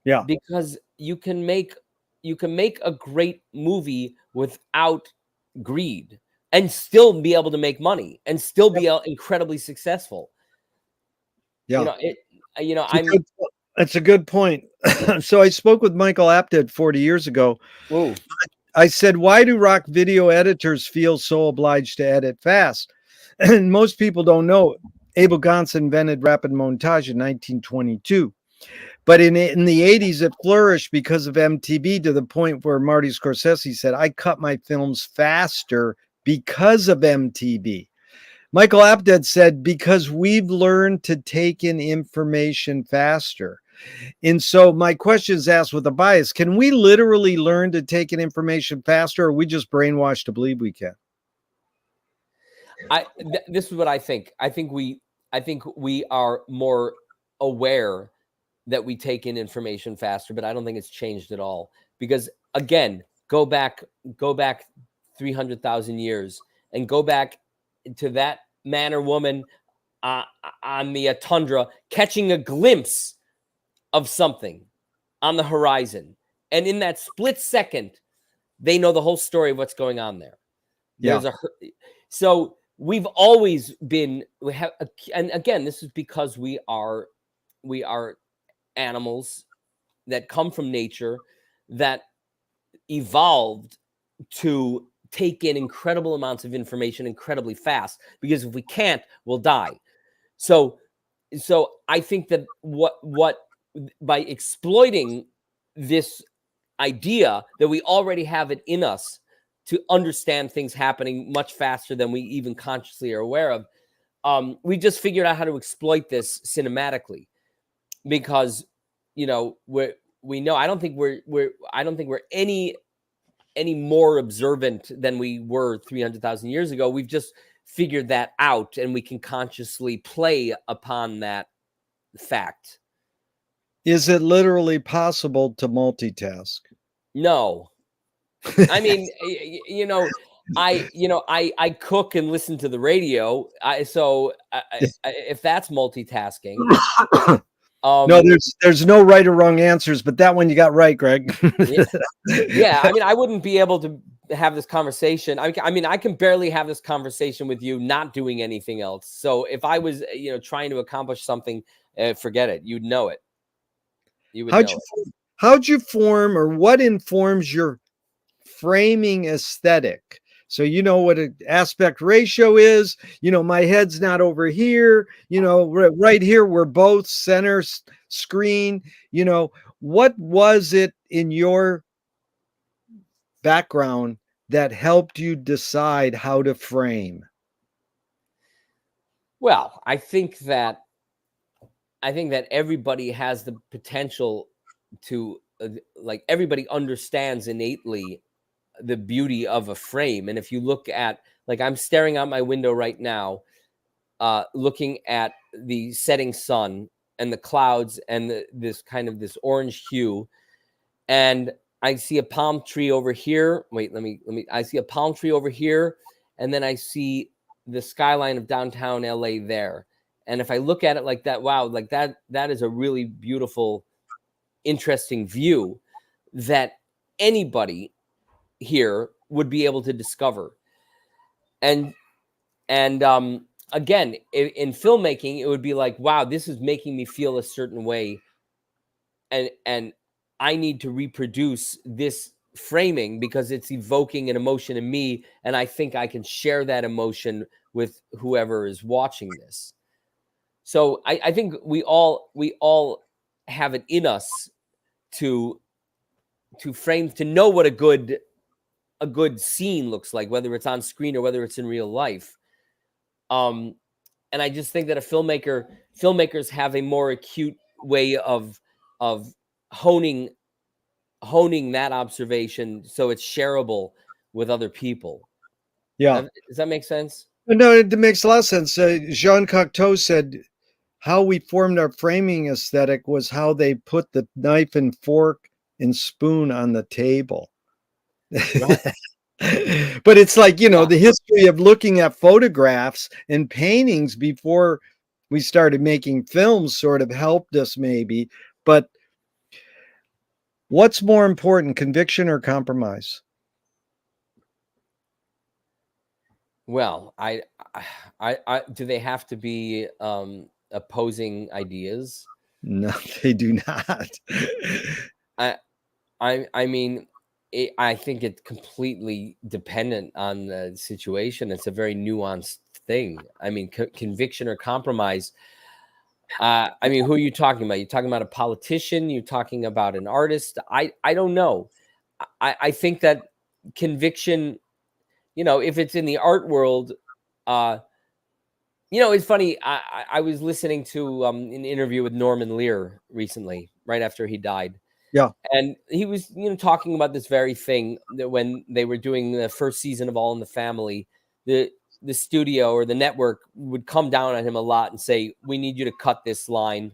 Yeah. because you can make a great movie without greed and still be able to make money and still be incredibly successful. Yeah. I'm That's a good point. So I spoke with Michael Apted 40 years ago. whoa. I said, why do rock video editors feel so obliged to edit fast? And most people don't know. Abel Gance invented rapid montage in 1922. But in the 80s, it flourished because of MTV, to the point where Marty Scorsese said, I cut my films faster because of MTV. Michael Apted said, because we've learned to take in information faster. And so my question is asked with a bias. Can we literally learn to take in information faster, or are we just brainwashed to believe we can? This is what I think. I think we are more aware that we take in information faster, but I don't think it's changed at all. Because again, go back 300,000 years and go back to that man or woman on the tundra catching a glimpse of something on the horizon, and in that split second, they know the whole story of what's going on there. So we've always been, and again, this is because we are animals that come from nature that evolved to take in incredible amounts of information incredibly fast, because if we can't, we'll die. So I think that what by exploiting this idea that we already have it in us to understand things happening much faster than we even consciously are aware of, we just figured out how to exploit this cinematically, because we know, I don't think we're any more observant than we were 300,000 years ago. We've just figured that out, and we can consciously play upon that fact. Is it literally possible to multitask? No. I mean, I cook and listen to the radio. If that's multitasking, no, there's no right or wrong answers, but that one you got right, Greg. yeah. I mean, I wouldn't be able to have this conversation. I mean, I can barely have this conversation with you not doing anything else. So if I was, trying to accomplish something, forget it. You'd know it. You would know it. How'd you form, or what informs your framing aesthetic? So you know what an aspect ratio is. My head's not over here. Right here, we're both center screen. What was it in your background that helped you decide how to frame? Well, I think that everybody has the potential to, everybody understands innately the beauty of a frame. And if you look at, I'm staring out my window right now, looking at the setting sun and the clouds and this orange hue, and I see a palm tree over here. Wait, I see a palm tree over here, and then I see the skyline of downtown LA there. And if I look at it like that, wow, that is a really beautiful, interesting view that anybody here would be able to discover. And again, in filmmaking, it would be like, wow, this is making me feel a certain way, and I need to reproduce this framing because it's evoking an emotion in me, and I think I can share that emotion with whoever is watching this. So I think we all have it in us to frame, to know what a good scene looks like, whether it's on screen or whether it's in real life. And I just think that filmmakers have a more acute way of honing that observation so it's shareable with other people. Yeah. Does that make sense? No, it makes a lot of sense. Jean Cocteau said how we formed our framing aesthetic was how they put the knife and fork and spoon on the table. Right. But it's like, Yeah. the history of looking at photographs and paintings before we started making films sort of helped us maybe. But what's more important, conviction or compromise? Well, I do they have to be opposing ideas? No, they do not. I I mean, I think it's completely dependent on the situation. It's a very nuanced thing. I mean, conviction or compromise. I mean, who are you talking about? You talking about a politician? You talking about an artist? I don't know. I think that conviction, if it's in the art world, uh, it's funny. I was listening to an interview with Norman Lear recently, right after he died, Yeah, and he was talking about this very thing, that when they were doing the first season of All in the Family, the studio or the network would come down on him a lot and say, we need you to cut this line.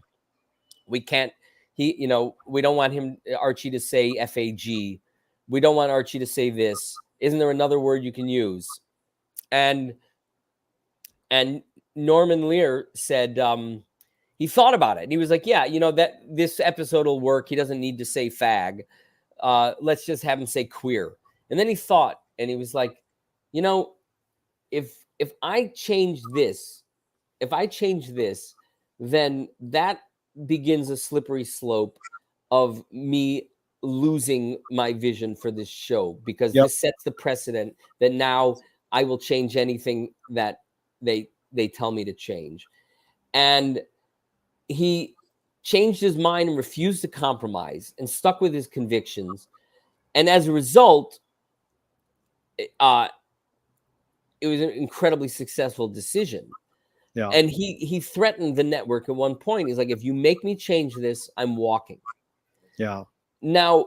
We can't, we don't want him, Archie, to say FAG. We don't want Archie to say this. Isn't there another word you can use? And and Norman Lear said, he thought about it and he was like, yeah, that this episode will work. He doesn't need to say fag. Let's just have him say queer. And then he thought, and he was like, you know, if I change this, then that begins a slippery slope of me losing my vision for this show, because yep, this sets the precedent that now I will change anything that they tell me to change. And he changed his mind and refused to compromise and stuck with his convictions. And as a result, uh, it was an incredibly successful decision. yeah, And he threatened the network at one point. He's like, if you make me change this, I'm walking. yeah, Now,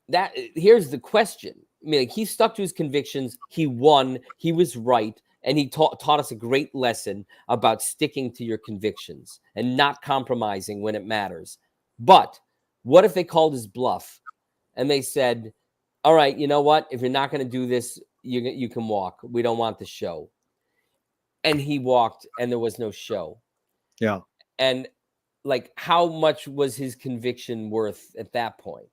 that here's the question. I mean, like, he stuck to his convictions. He won. He was right. And he taught us a great lesson about sticking to your convictions and not compromising when it matters. But what if they called his bluff and they said, all right, you know what? If you're not going to do this, you can walk. We don't want the show. And he walked and there was no show. yeah. And like, how much was his conviction worth at that point?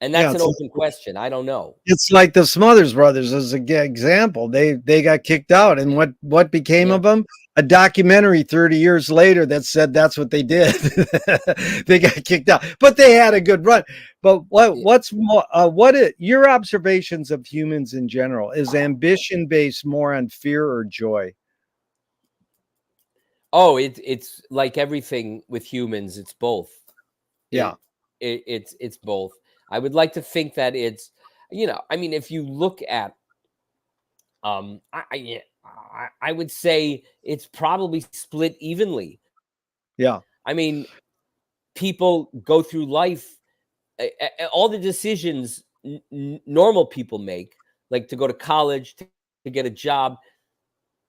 And Yeah, that's an it's open question. I don't know. it's like the Smothers Brothers as an example. They got kicked out, and what became Yeah. of them? A documentary 30 years later that said that's what they did. They got kicked out, but they had a good run. But what's more? Your observations of humans in general? Is ambition based more on fear or joy? Oh, it's like everything with humans. It's both. Yeah, It, it's both. I would like to think that it's, I mean, if you look at, yeah, I would say it's probably split evenly. yeah, I mean, people go through life, all the decisions normal people make, like to go to college, to get a job.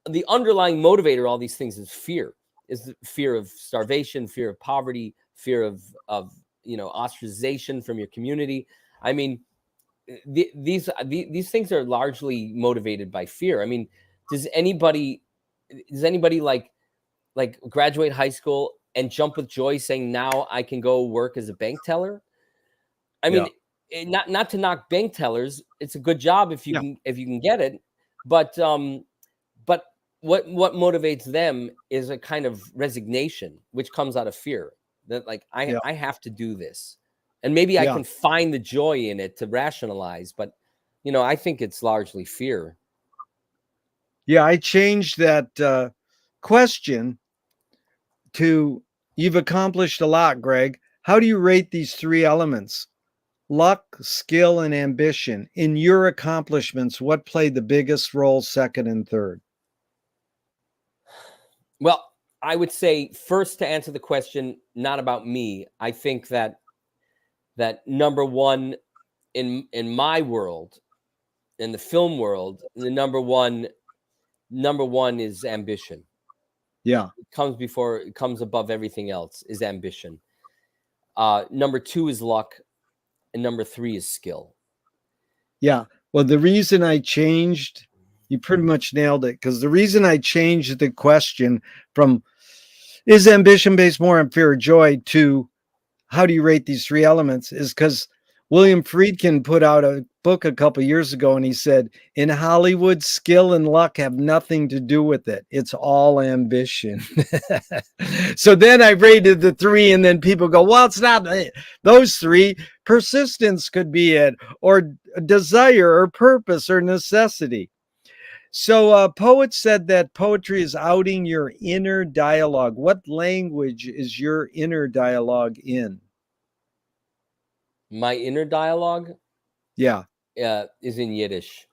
The underlying motivator of all these things is fear. Is the fear of starvation, fear of poverty, fear of ostracization from your community. I mean, these things are largely motivated by fear. I mean, does anybody like graduate high school and jump with joy saying, now I can go work as a bank teller? I yeah, mean, not to knock bank tellers. It's a good job yeah, if you can get it, but but what motivates them is a kind of resignation, which comes out of fear, that like, yeah, I have to do this, and maybe I yeah. can find the joy in it to rationalize, but I think it's largely fear. Yeah, I changed that question to you've accomplished a lot, Greg. How do you rate these three elements? Luck, skill, and ambition. In your accomplishments, what played the biggest role, second and third? Well, I would say, first, to answer the question, not about me, I think that number one, in my world, in the film world, the number one number one is ambition. Yeah. It comes above everything else is ambition. Number two is luck, and number three is skill. Yeah. Well, the reason I changed, you pretty much nailed it, because the reason I changed the question from is ambition based more on fear or joy to how do you rate these three elements is because William Friedkin put out a book a couple years ago and he said, in Hollywood, skill and luck have nothing to do with it. It's all ambition. So then I rated the three, and then people go, well, it's not those three. Persistence could be it, or desire, or purpose, or necessity. So a poet said that poetry is outing your inner dialogue. What language is your inner dialogue in? My inner dialogue, Yeah. is in Yiddish.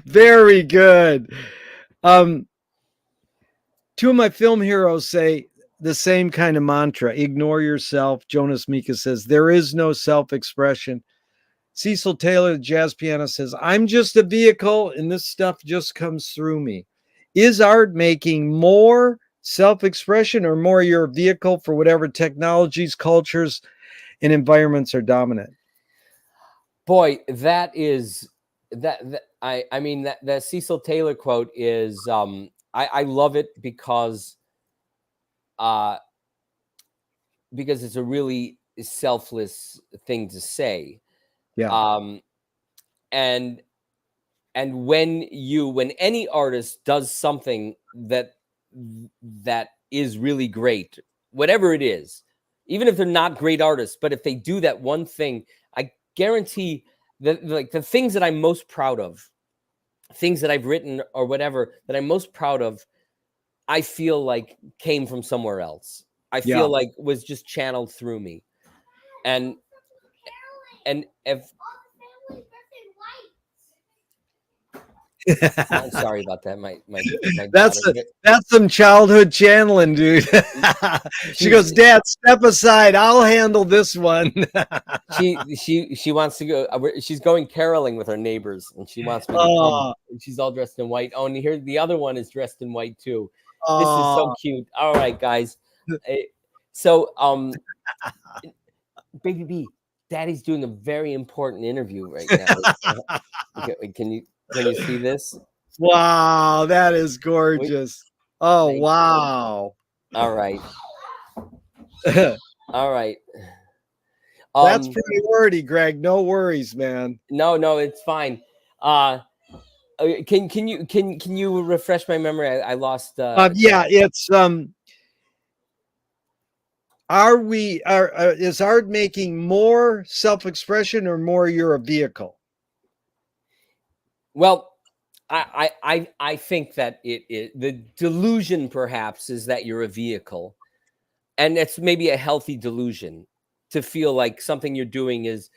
Very good. Two of my film heroes say the same kind of mantra: ignore yourself. Jonas Mika says there is no self-expression. Cecil Taylor, the jazz pianist, says I'm just a vehicle and this stuff just comes through me. Is art making more self-expression or more your vehicle for whatever technologies, cultures, and environments are dominant? Boy, that is that I mean that Cecil Taylor quote is I love it because it's a really selfless thing to say. Yeah. And when any artist does something that is really great, whatever it is, even if they're not great artists, but if they do that one thing, I guarantee that like the things that I'm most proud of, things that I've written or whatever that I'm most proud of, I feel like came from somewhere else. I feel like was just channeled through me. And if I'm sorry about that. My that's daughter, that's some childhood channeling, dude. She goes, Dad, step aside. I'll handle this one. she wants to go. She's going caroling with her neighbors, and she wants me to come. She's all dressed in white. Oh, and here the other one is dressed in white too. This is so cute. All right, guys. So, Baby B, Daddy's doing a very important interview right now. Can you see this? Wow, that is gorgeous. Oh, Thank wow. You. All right. All right. That's priority, Greg. No worries, man. No, it's fine. Can you refresh my memory? I lost. Yeah, it's is art making more self-expression or more you're a vehicle? Well, I think that the delusion perhaps is that you're a vehicle, and it's maybe a healthy delusion to feel like something you're doing is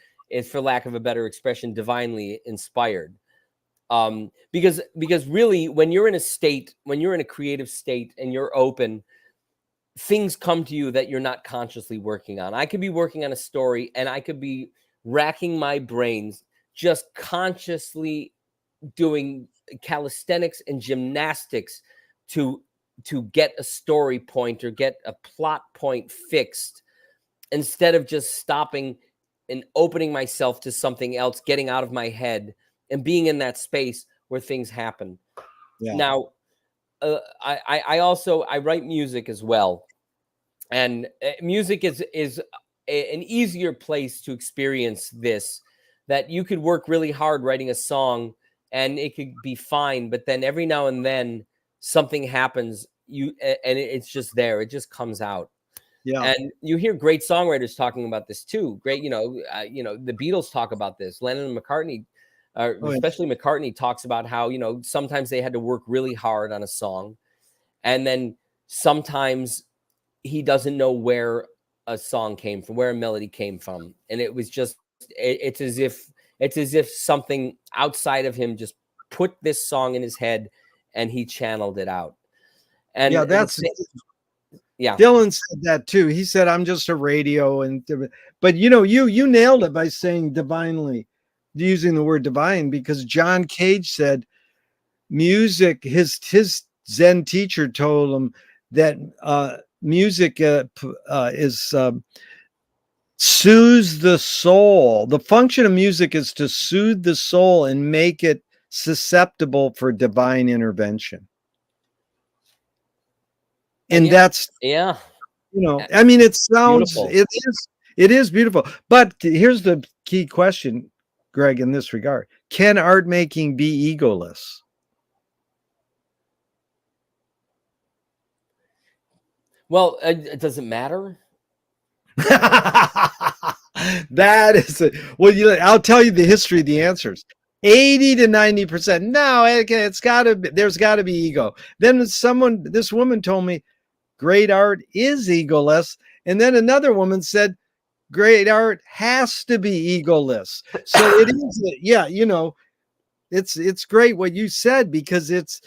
for lack of a better expression, divinely inspired. Because really, when you're in a creative state and you're open, things come to you that you're not consciously working on. I could be working on a story and I could be racking my brains, just consciously doing calisthenics and gymnastics to get a story point or get a plot point fixed, instead of just stopping and opening myself to something else, getting out of my head and being in that space where things happen. Yeah. Now, I write music as well, and music is an easier place to experience this. That you could work really hard writing a song and it could be fine, but then every now and then something happens, and it's just there. It just comes out. Yeah. And you hear great songwriters talking about this too. Great, the Beatles talk about this. Lennon and McCartney, especially McCartney, talks about how, sometimes they had to work really hard on a song, and then sometimes he doesn't know where a song came from, where a melody came from, and it was just it's as if something outside of him just put this song in his head and he channeled it out. And yeah, Dylan said that too. He said, I'm just a radio. But you nailed it by saying divinely. using the word divine because John Cage said music, his Zen teacher told him that music is soothes the soul. The function of music is to soothe the soul and make it susceptible for divine intervention. And Yeah, that's, yeah, I mean, it sounds, beautiful. it is beautiful. But here's the key question, Greg, in this regard. Can art making be egoless? Well, it doesn't matter. That is it. Well, I'll tell you the history of the answers. 80 to 90%. No, it's gotta be, there's gotta be ego. Then this woman told me great art is egoless. And then another woman said great art has to be egoless. So it is, yeah, it's great what you said because it's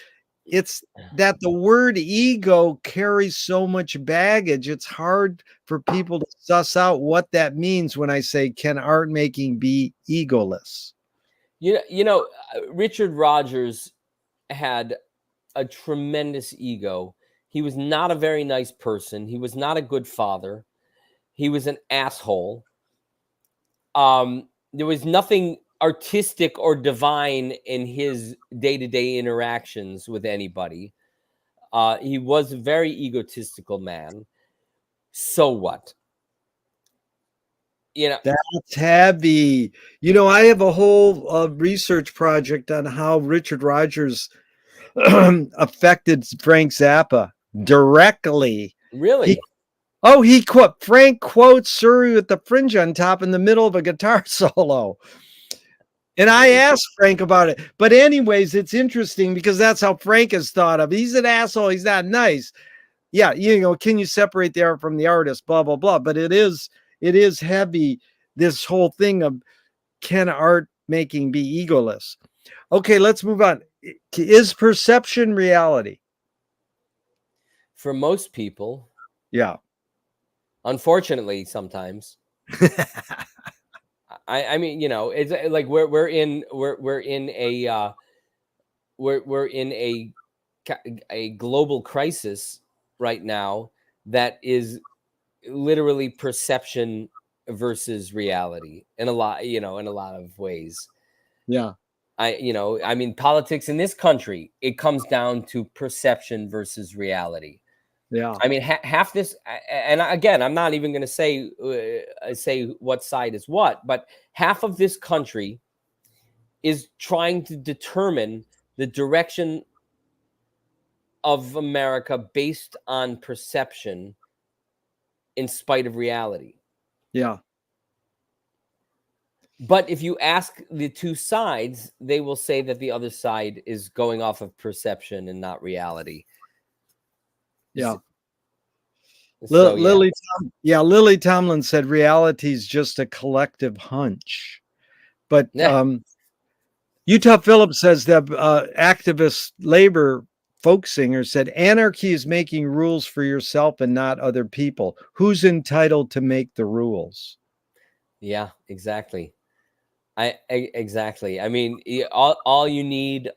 that the word ego carries so much baggage. It's hard for people to suss out what that means when I say, can art making be egoless? Richard Rogers had a tremendous ego. He was not a very nice person. He was not a good father. He was an asshole. There was nothing artistic or divine in his day-to-day interactions with anybody. He was a very egotistical man. So what? That's heavy. I have a whole research project on how Richard Rogers affected Frank Zappa directly. Really? Frank quotes Surrey with the fringe on top in the middle of a guitar solo. And I asked Frank about it. But anyways, it's interesting because that's how Frank is thought of. He's an asshole. He's not nice. Yeah, can you separate the art from the artist? Blah, blah, blah. But it is heavy, this whole thing of can art making be egoless? Okay, let's move on. Is perception reality? For most people. Yeah. Unfortunately, sometimes. I mean, it's like we're in a global crisis right now that is literally perception versus reality in a lot of ways. Yeah. I mean, politics in this country, it comes down to perception versus reality. Yeah. I mean, half this, and again, I'm not even going to say what side is what, but half of this country is trying to determine the direction of America based on perception in spite of reality. Yeah. But if you ask the two sides, they will say that the other side is going off of perception and not reality. Yeah. So, Lily Tomlin said reality is just a collective hunch. But Utah Phillips says that activist labor folk singer said anarchy is making rules for yourself and not other people. Who's entitled to make the rules? Yeah, exactly. Exactly. I mean, all you need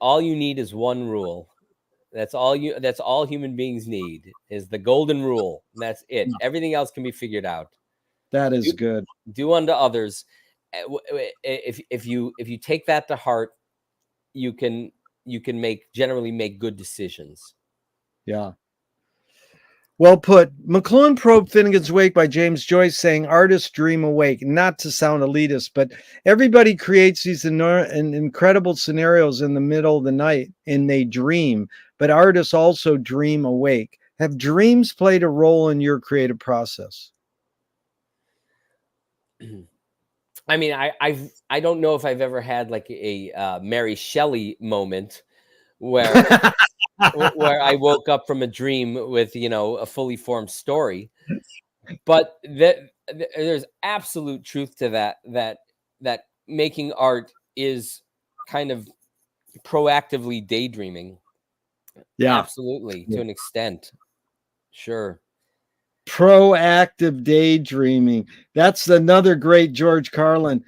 is one rule. That's all human beings need is the golden rule. And that's it. Everything else can be figured out. That is good. Do unto others. If you take that to heart, you can generally make good decisions. Yeah. Well put. McLuhan probed Finnegan's Wake by James Joyce, saying artists dream awake. Not to sound elitist, but everybody creates these incredible scenarios in the middle of the night and they dream, but artists also dream awake. Have dreams played a role in your creative process? I mean, I don't know if I've ever had like a Mary Shelley moment where where I woke up from a dream with a fully formed story, but there's absolute truth to that making art is kind of proactively daydreaming. Yeah, absolutely, to an extent. Sure. Proactive daydreaming. That's another great George Carlin.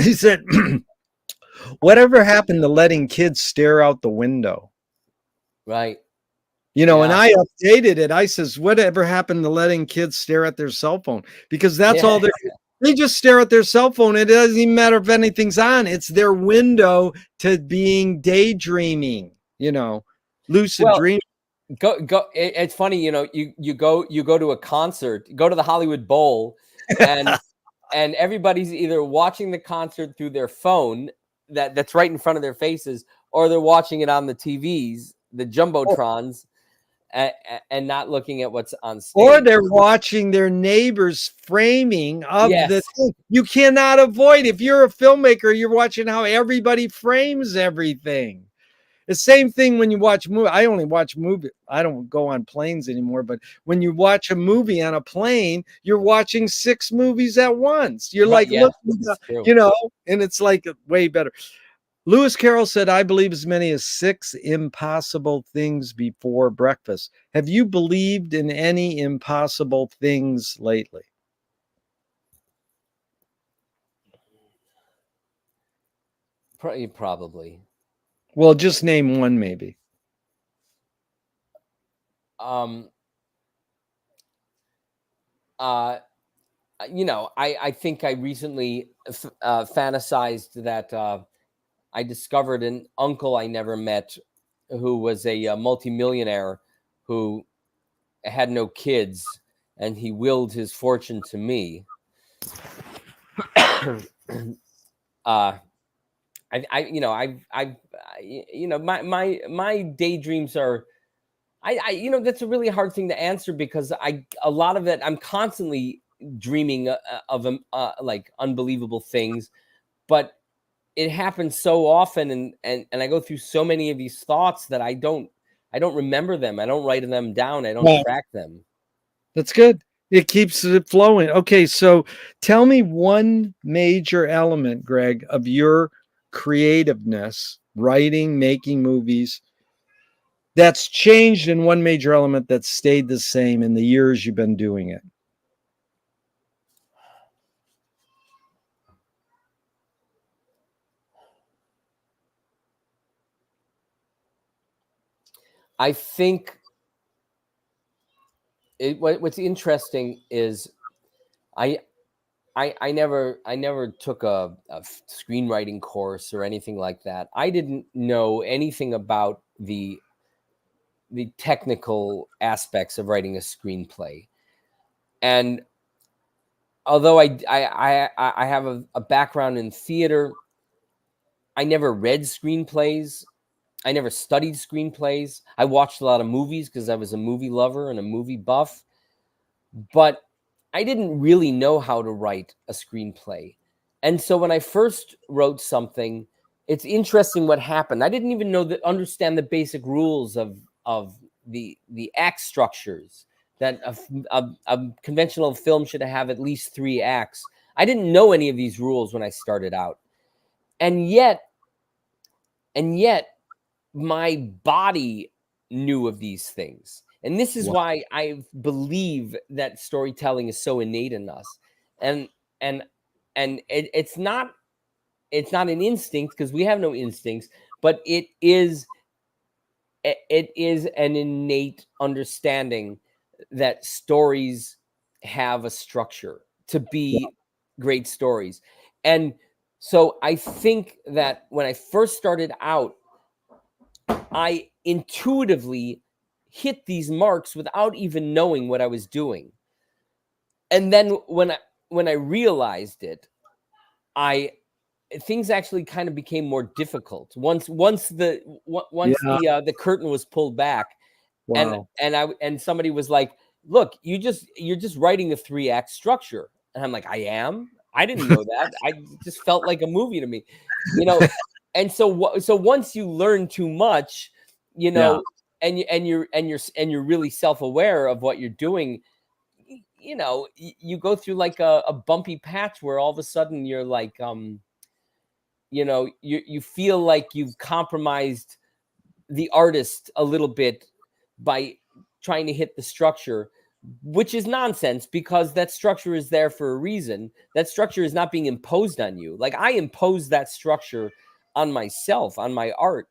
He said, whatever happened to letting kids stare out the window? Right. And Yeah. I updated it. I says, whatever happened to letting kids stare at their cell phone? Because that's Yeah. all they just stare at their cell phone. It doesn't even matter if anything's on. It's their window to being daydreaming, lucid Well, dream. It's funny, you go to a concert, go to the Hollywood Bowl, and everybody's either watching the concert through their phone that's right in front of their faces, or they're watching it on the TVs, the jumbotrons, and not looking at what's on Or stage. they're watching their neighbors framing of the Yes. thing. You cannot avoid. If you're a filmmaker, you're watching how everybody frames everything. The same thing when you watch movie. I only watch movie. I don't go on planes anymore, but when you watch a movie on a plane, you're watching 6 movies at once. You're Right. like, Yeah, look, it's true. and it's like way better. Lewis Carroll said, I believe as many as 6 impossible things before breakfast. Have you believed in any impossible things lately? Probably. Well, just name one, maybe. Um. I think I recently fantasized that I discovered an uncle I never met who was a multimillionaire who had no kids, and he willed his fortune to me. My daydreams are, that's a really hard thing to answer because a lot of it, I'm constantly dreaming of like unbelievable things, but it happens so often, and I go through so many of these thoughts that I don't remember them. I don't write them down. I don't Well, track them. that's good. It keeps it flowing. Okay, so tell me one major element, Greg, of your creativeness, writing, making movies, that's changed, in one major element that's stayed the same in the years you've been doing it. I think what's interesting is I I never took a screenwriting course or anything like that. I didn't know anything about the technical aspects of writing a screenplay. And although I have a background in theater, I never read screenplays. I never studied screenplays. I watched a lot of movies because I was a movie lover and a movie buff, but I didn't really know how to write a screenplay. And so when I first wrote something, it's interesting what happened. I didn't even understand the basic rules of the act structures, that a conventional film should have at least 3 acts. I didn't know any of these rules when I started out. And yet my body knew of these things. And this is Wow. why I believe that storytelling is so innate in us. And and it's not an instinct, because we have no instincts, but it is an innate understanding that stories have a structure to be great stories. And so I think that when I first started out, I intuitively hit these marks without even knowing what I was doing. And then when I realized it, I things actually kind of became more difficult once the Yeah. the curtain was pulled back, and Wow. and somebody was like, "Look, you're just writing a 3-act structure." And I'm like, "I am? I didn't know that. I just felt like a movie to me." You know, and so once you learn too much, Yeah. and you're really self-aware of what you're doing, you go through like a bumpy patch where all of a sudden you're like, you feel like you've compromised the artist a little bit by trying to hit the structure. which is nonsense because that structure is there for a reason. That structure is not being imposed on you. Like I imposed that structure on myself, on my art,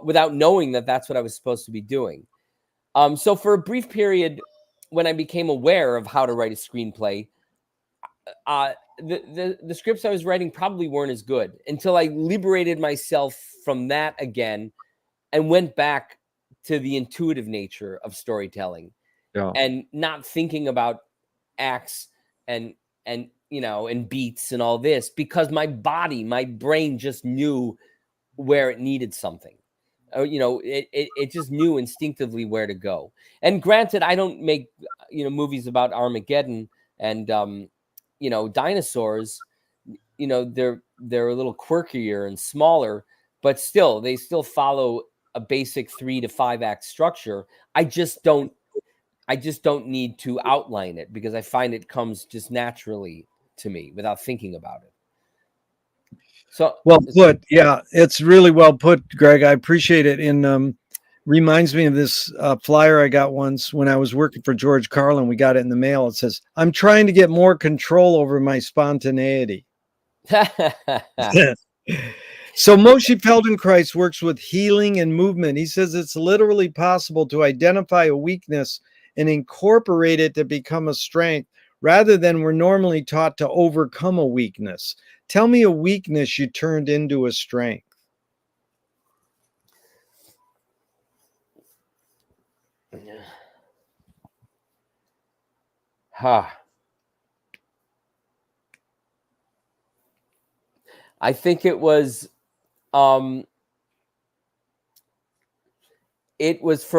without knowing that that's what I was supposed to be doing. So for a brief period, when I became aware of how to write a screenplay, the scripts I was writing probably weren't as good until I liberated myself from that again and went back to the intuitive nature of storytelling. Yeah. And not thinking about acts and and beats and all this, because my brain just knew where it needed something. It just knew instinctively where to go. And granted, I don't make movies about Armageddon and dinosaurs. They're a little quirkier and smaller, but still they still follow a basic 3 to 5 act structure. I just don't need to outline it because I find it comes just naturally to me without thinking about it. So well put. Yeah, it's really well put, Greg. I appreciate it. And reminds me of this flyer I got once when I was working for George Carlin. We got it in the mail. It says, "I'm trying to get more control over my spontaneity." So Moshe Feldenkrais works with healing and movement. He says it's literally possible to identify a weakness and incorporate it to become a strength rather than we're normally taught to overcome a weakness. Tell me a weakness you turned into a strength. I think it was for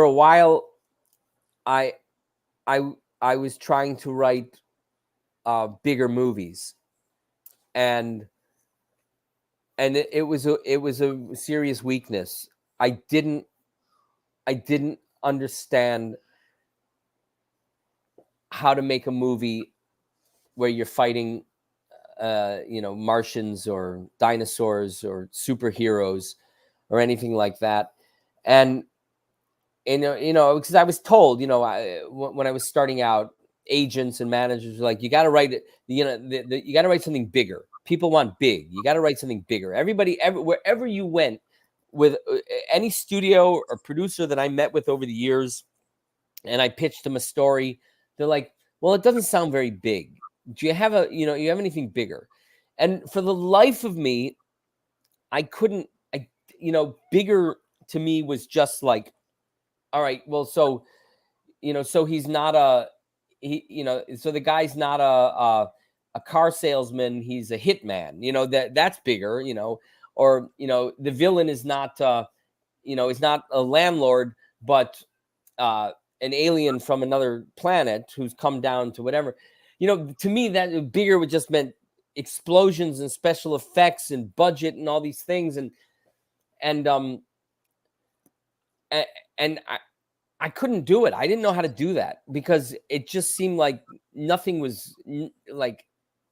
a while I was trying to write bigger movies, and it was a serious weakness. I didn't understand how to make a movie where you're fighting Martians or dinosaurs or superheroes or anything like that. And because I was told, when I was starting out, agents and managers were like, you got to write it, you got to write something bigger. People want big. You got to write something bigger. Wherever you went with any studio or producer that I met with over the years, and I pitched them a story, they're like, well, it doesn't sound very big. Do you have you have anything bigger? And for the life of me, I couldn't, bigger to me was just like, all right, well, so he's not so the guy's not a car salesman, he's a hitman, that's bigger, or the villain is not is not a landlord, but an alien from another planet who's come down to whatever. To me, that bigger would just meant explosions and special effects and budget and all these things, and I couldn't do it. I didn't know how to do that because it just seemed like nothing was like,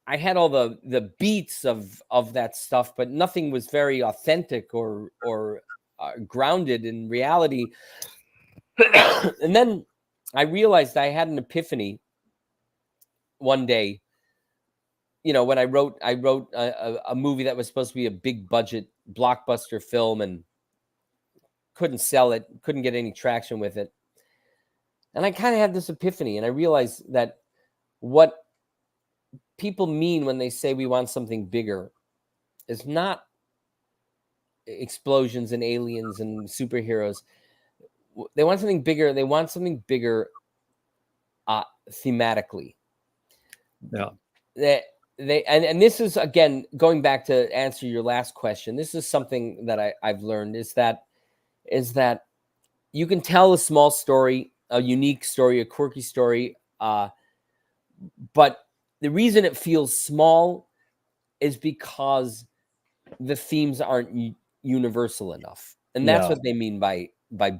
I had all the beats of that stuff, but nothing was very authentic or grounded in reality. And then I realized I had an epiphany one day. When I wrote a movie that was supposed to be a big budget blockbuster film and couldn't sell it, couldn't get any traction with it. And I kind of had this epiphany, and I realized that what people mean when they say we want something bigger is not explosions and aliens and superheroes. They want something bigger. They want something bigger thematically. Yeah. And this is, again, going back to answer your last question. This is something that I've learned is that you can tell a small story, a unique story, a quirky story, but the reason it feels small is because the themes aren't universal enough, and that's what they mean by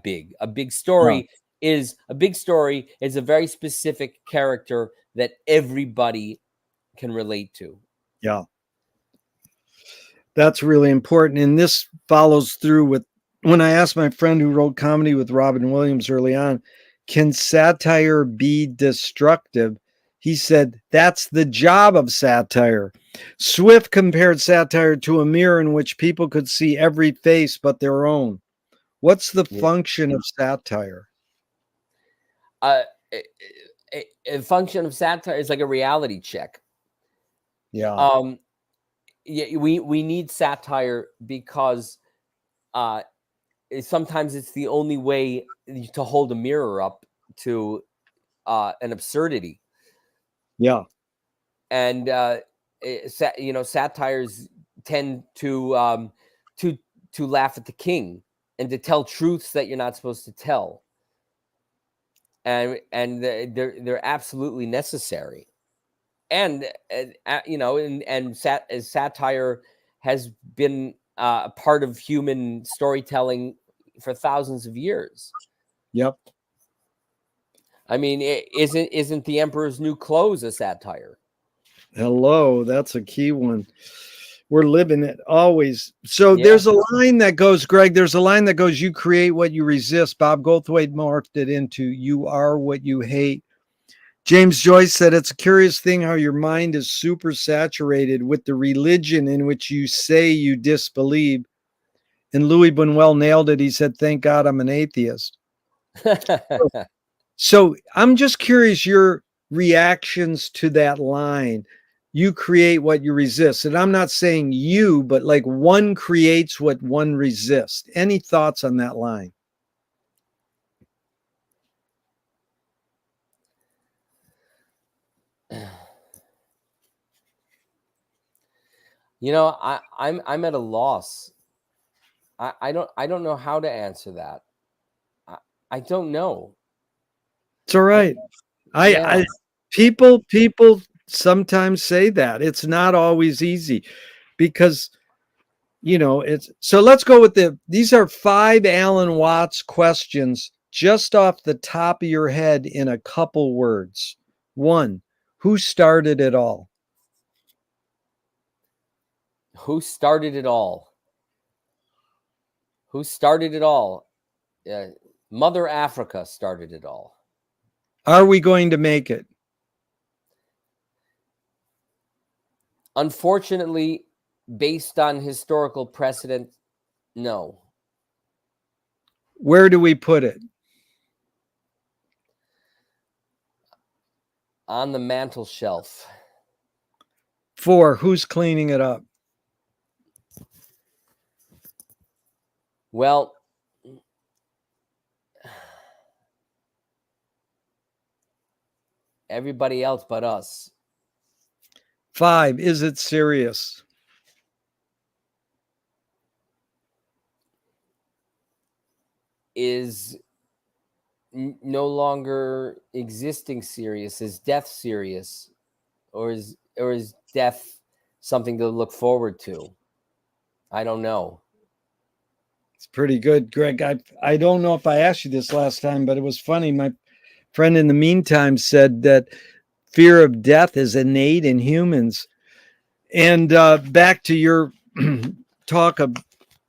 big. A big story is a very specific character that everybody can relate to. Yeah. That's really important. And this follows through with when I asked my friend who wrote comedy with Robin Williams early on, Can satire be destructive? He said, that's the job of satire. Swift compared satire to a mirror in which people could see every face but their own. What's the Yeah. function of satire? A function of satire is like a reality check. Yeah. Yeah, we need satire because sometimes it's the only way to hold a mirror up to an absurdity. Yeah. And satires tend to laugh at the king and to tell truths that you're not supposed to tell, and they're absolutely necessary. And satire has been a part of human storytelling for thousands of years. Yep. I mean, isn't The Emperor's New Clothes a satire? Hello, that's a key one. We're living it always. So Yeah. there's a line that goes, Greg, there's a line that goes, you create what you resist. Bob Goldthwait morphed it into you are what you hate. James Joyce said, it's a curious thing how your mind is super saturated with the religion in which you say you disbelieve. And Louis Buñuel nailed it. He said, thank God I'm an atheist. So I'm just curious your reactions to that line. You create what you resist. And I'm not saying you, but like one creates what one resists. Any thoughts on that line? I'm at a loss. I don't know how to answer that. I don't know. It's all right. People sometimes say that it's not always easy because it's so let's go with these are 5 Alan Watts questions just off the top of your head in a couple words. 1, who started it all? Who started it all? Who started it all? Mother Africa started it all. Are we going to make it? Unfortunately, based on historical precedent, no. Where do we put it? On the mantle shelf. 4, who's cleaning it up? Well, everybody else but us. 5, is it serious? Is no longer existing serious? Is death serious? Or is death something to look forward to? I don't know. It's pretty good, Greg. I don't know if I asked you this last time, but it was funny. My friend in the meantime said that fear of death is innate in humans. And back to your talk of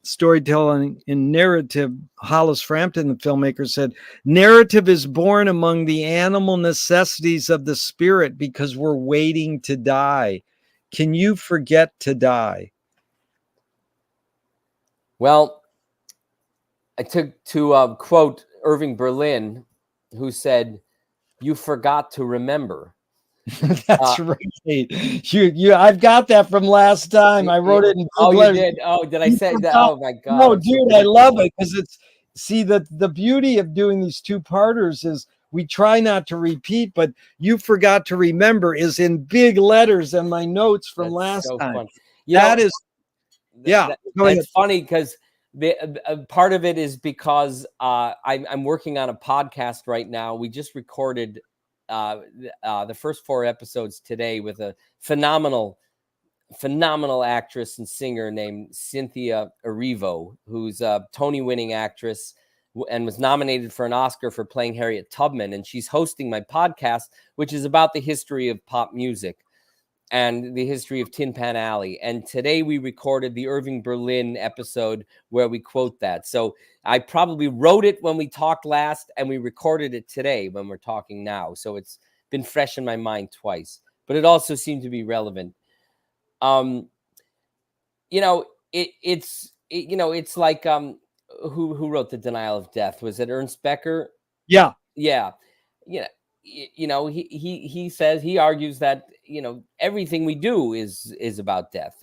storytelling in narrative, Hollis Frampton, the filmmaker, said, narrative is born among the animal necessities of the spirit because we're waiting to die. Can you forget to die? Well, I took to quote Irving Berlin, who said, "You forgot to remember." That's right. I've got that from last time. I wrote it in big letters. You did? Oh, did I say that? Oh my God. No, dude, I love it because the beauty of doing these 2-parters is we try not to repeat, but you forgot to remember is in big letters in my notes from last time. Fun. That's funny because part of it is because I'm working on a podcast right now. We just recorded the first 4 episodes today with a phenomenal actress and singer named Cynthia Erivo, who's a Tony-winning actress and was nominated for an Oscar for playing Harriet Tubman. And she's hosting my podcast, which is about the history of pop music. and the history of Tin Pan Alley. And today we recorded the Irving Berlin episode where we quote that. So I probably wrote it when we talked last, and we recorded it today when we're talking now. So it's been fresh in my mind twice, but it also seemed to be relevant. It's like who wrote The Denial of Death? Was it Ernst Becker? Yeah. Yeah. He says, he argues that everything we do is about death.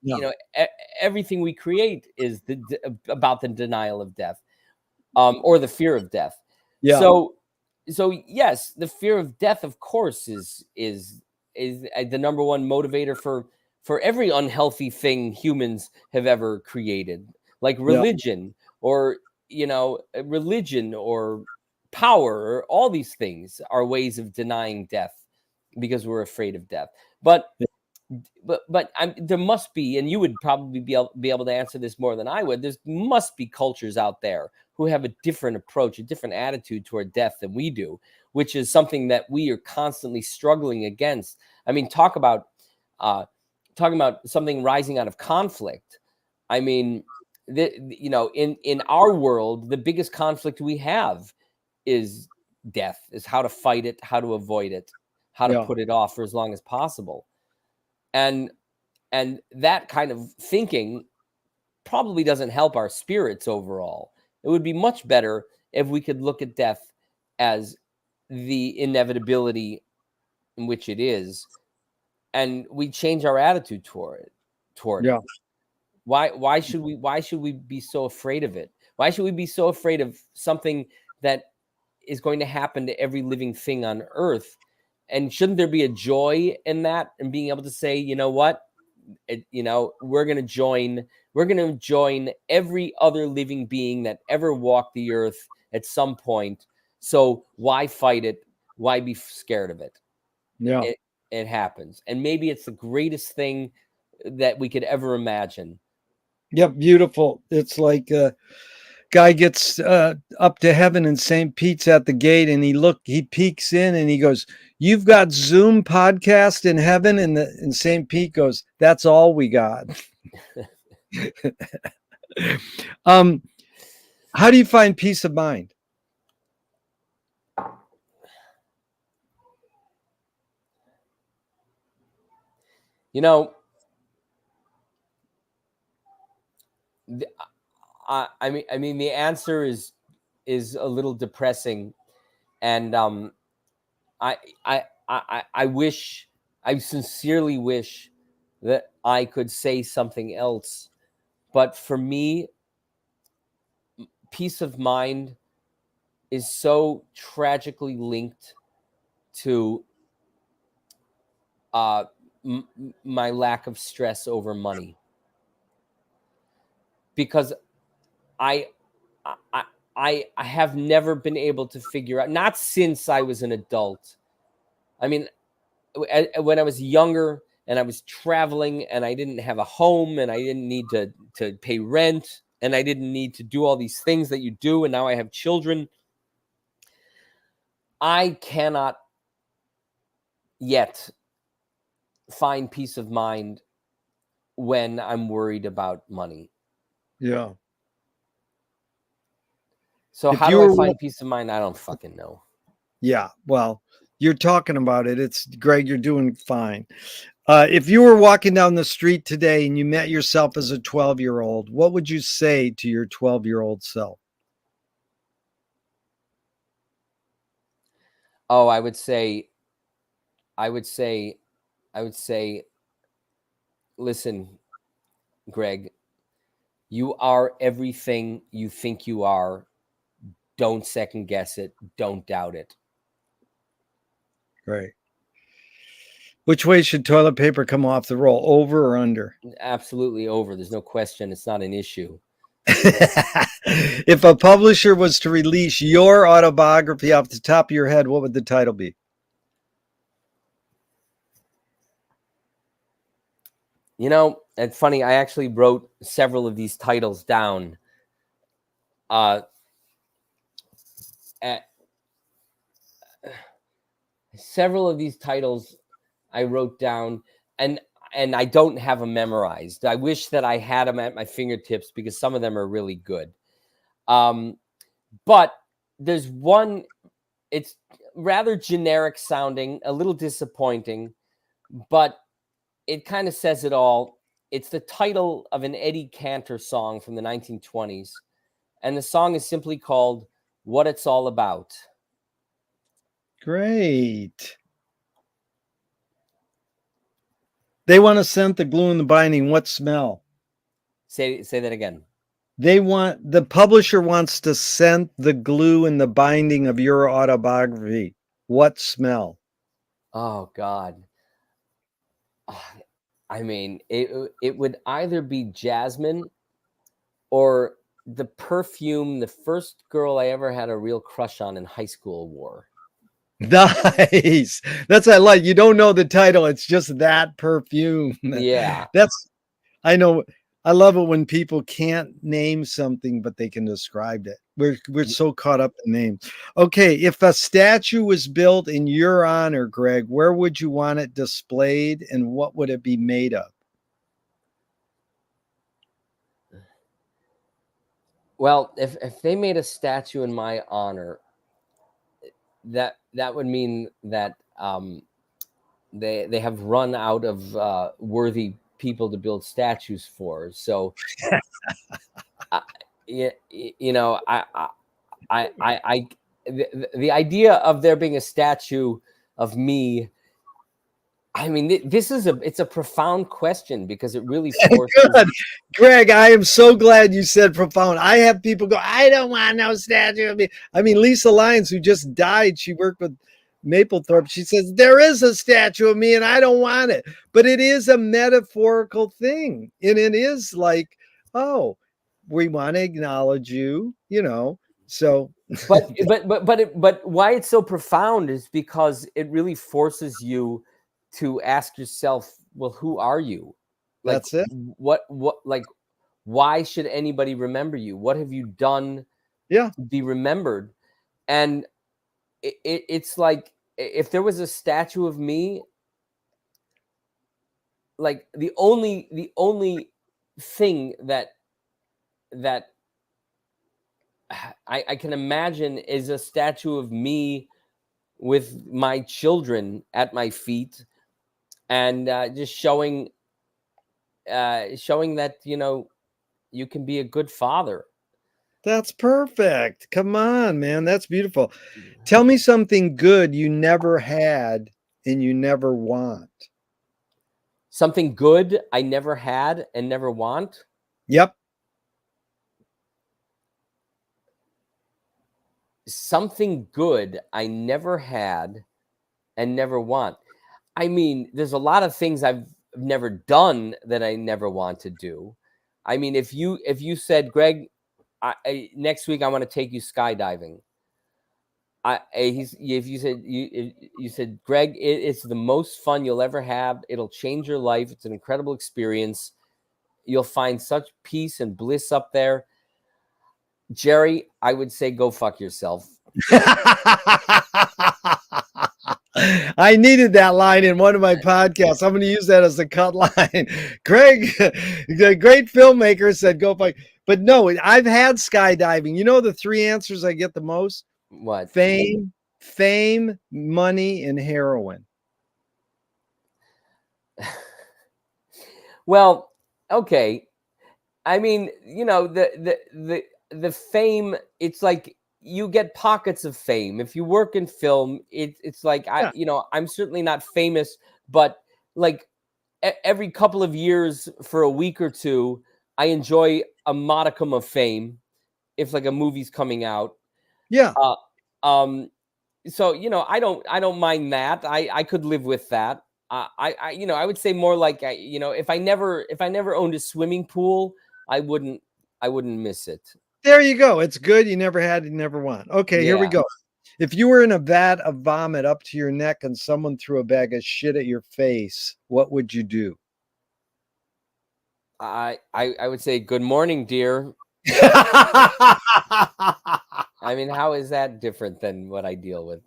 Yeah. Everything we create is about the denial of death, or the fear of death. Yeah. So yes, the fear of death, of course, is the number one motivator for every unhealthy thing humans have ever created, like religion, or religion or power, or all these things are ways of denying death because we're afraid of death. But there must be, and you would probably be able to answer this more than I would. There must be cultures out there who have a different approach, a different attitude toward death than we do, which is something that we are constantly struggling against. I mean, talking about something rising out of conflict. I mean, in our world, the biggest conflict we have is death, is how to fight it, how to avoid it, how to put it off for as long as possible. And that kind of thinking probably doesn't help our spirits overall. It would be much better if we could look at death as the inevitability in which it is, and we change our attitude toward it. Why should we be so afraid of it? Why should we be so afraid of something that is going to happen to every living thing on earth? And shouldn't there be a joy in that, and being able to say, you know what, we're going to join every other living being that ever walked the earth at some point. So why fight it? Why be scared of it? Yeah. It happens. And maybe it's the greatest thing that we could ever imagine. Yep. Beautiful. It's like guy gets up to heaven, and St. Pete's at the gate, and he peeks in and he goes, "You've got Zoom podcast in heaven?" And St. Pete goes, "That's all we got." How do you find peace of mind? I mean, the answer is a little depressing, and I wish, I sincerely wish that I could say something else, but for me, peace of mind is so tragically linked to my lack of stress over money, because I have never been able to figure out, not since I was an adult. I mean, when I was younger and I was traveling and I didn't have a home and I didn't need to pay rent and I didn't need to do all these things that you do, and now I have children, I cannot yet find peace of mind when I'm worried about money. Yeah. So If how you do I were find peace of mind? I don't fucking know. Yeah, well, you're talking about it. It's Greg, you're doing fine. If you were walking down the street today and you met yourself as a 12-year-old, what would you say to your 12-year-old self? Oh, I would say, listen, Greg, you are everything you think you are. Don't second guess it. Don't doubt it. Right. Which way should toilet paper come off the roll, over or under? Absolutely over. There's no question. It's not an issue. If a publisher was to release your autobiography off the top of your head, what would the title be? It's funny. I actually wrote several of these titles down. Several of these titles I wrote down, and I don't have them memorized. I wish that I had them at my fingertips because some of them are really good. But there's one, it's rather generic sounding, a little disappointing, but it kind of says it all. It's the title of an Eddie Cantor song from the 1920s. And the song is simply called What It's All About. Great. They want to scent the glue and the binding. What smell? Say that again. The publisher wants to scent the glue and the binding of your autobiography. What smell? Oh, God. I mean, it would either be jasmine or the perfume the first girl I ever had a real crush on in high school wore. Nice. That's what I like. You don't know the title. It's just that perfume. Yeah. I know. I love it when people can't name something, but they can describe it. We're so caught up in names. Okay, if a statue was built in your honor, Greg, where would you want it displayed, and what would it be made of? Well, if they made a statue in my honor, that would mean that they have run out of worthy people to build statues for. So, the idea of there being a statue of me. I mean, it's a profound question because it really forces. Good. Greg, I am so glad you said profound. I have people go, I don't want no statue of me. I mean, Lisa Lyons, who just died, she worked with Mapplethorpe. She says, there is a statue of me and I don't want it. But it is a metaphorical thing. And it is like, oh, we want to acknowledge you, So but why it's so profound is because it really forces you to ask yourself, well, who are you? Like, that's it. What like, why should anybody remember you? What have you done to be remembered? And it's like, if there was a statue of me, like the only thing that I can imagine is a statue of me with my children at my feet, and just showing that you can be a good father. That's perfect. Come on, man. That's beautiful. Tell me something good you never had and you never want. Something good I never had and never want. Yep. Something good I never had and never want. I mean, there's a lot of things I've never done that I never want to do. I mean, if you said, Greg, next week I want to take you skydiving. If you said, Greg, it's the most fun you'll ever have. It'll change your life. It's an incredible experience. You'll find such peace and bliss up there. Jerry, I would say go fuck yourself. I needed that line in one of my podcasts. I'm going to use that as a cut line. Greg, the great filmmaker, said go fuck. But no, I've had skydiving. You know the three answers I get the most? What? Fame, money, and heroin. Well, okay. I mean, the fame, it's like you get pockets of fame. If you work in film, it's like, I'm certainly not famous, but like every couple of years for a week or two, I enjoy a modicum of fame if like a movie's coming out. Yeah. So, I don't mind that. I could live with that. I would say more like, if I never owned a swimming pool, I wouldn't miss it. There you go. It's good. You never had, you never want. Okay, Here we go. If you were in a vat of vomit up to your neck and someone threw a bag of shit at your face, what would you do? I would say, good morning, dear. I mean, how is that different than what I deal with?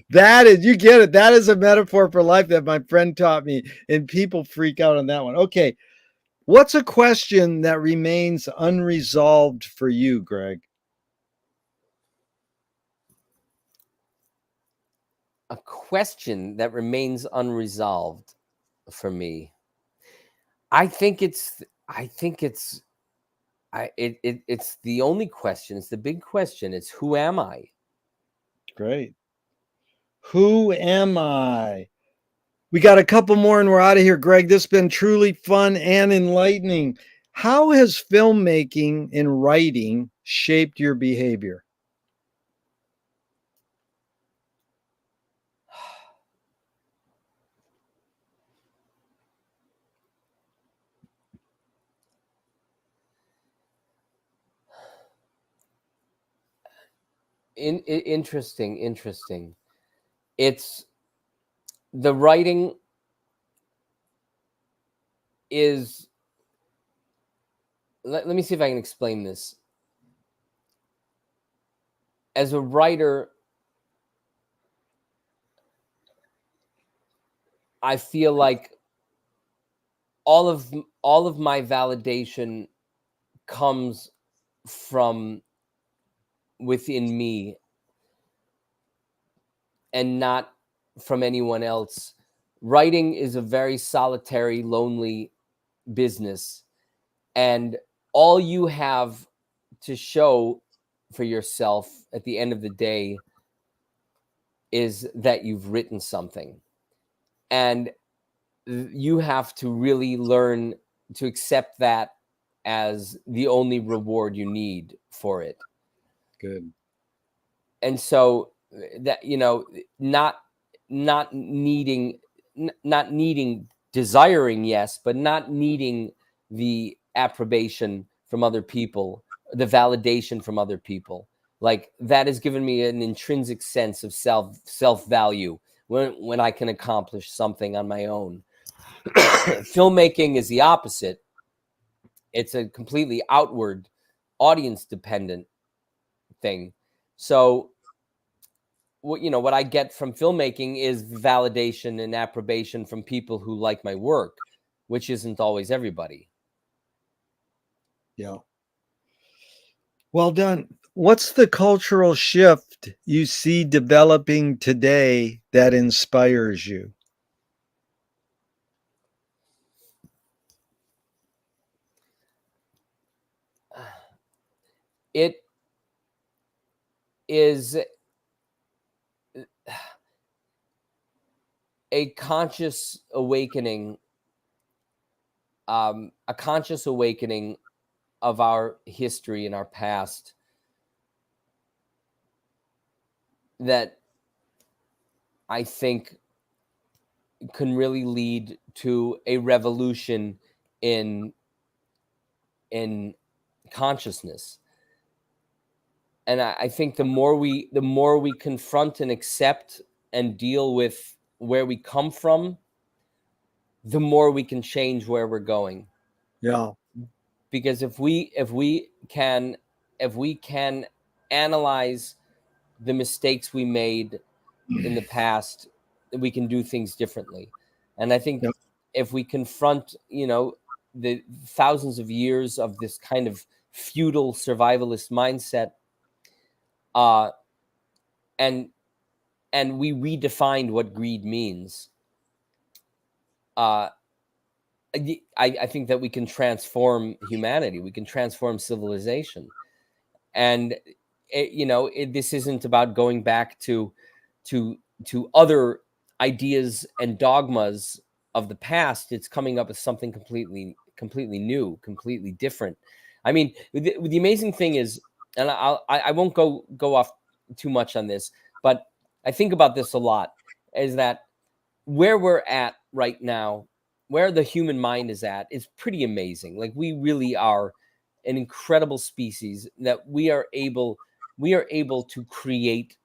That is, you get it. That is a metaphor for life that my friend taught me, and people freak out on that one. Okay. What's a question that remains unresolved for you, Greg? A question that remains unresolved for me. I think it's it's the only question. It's the big question. It's who am I? Great. Who am I? We got a couple more and we're out of here, Greg. This has been truly fun and enlightening. How has filmmaking and writing shaped your behavior? Interesting. It's the writing is let me see if I can explain this. As a writer, I feel like all of my validation comes from within me and not from anyone else. Writing is a very solitary, lonely business, and all you have to show for yourself at the end of the day is that you've written something. And you have to really learn to accept that as the only reward you need for it. Good. And so that, not needing desiring, yes, but not needing the approbation from other people, the validation from other people. Like that has given me an intrinsic sense of self value when I can accomplish something on my own. Filmmaking is the opposite. It's a completely outward, audience dependent thing. So what I get from filmmaking is validation and approbation from people who like my work, which isn't always everybody. Yeah. Well done. What's the cultural shift you see developing today that inspires you? It is a conscious awakening, of our history and our past that I think can really lead to a revolution in consciousness. And I think the more we confront and accept and deal with where we come from, the more we can change where we're going. Yeah. Because if we can analyze the mistakes we made in the past, we can do things differently. And I think Yeah. if we confront, the thousands of years of this kind of feudal survivalist mindset, uh, and we redefined what greed means, uh, I think that we can transform humanity. We can transform civilization. And this isn't about going back to other ideas and dogmas of the past. It's coming up with something completely new, completely different. I mean, the amazing thing is, and I won't go off too much on this, but I think about this a lot, is that where we're at right now, where the human mind is at, is pretty amazing. Like we really are an incredible species, that we are able to create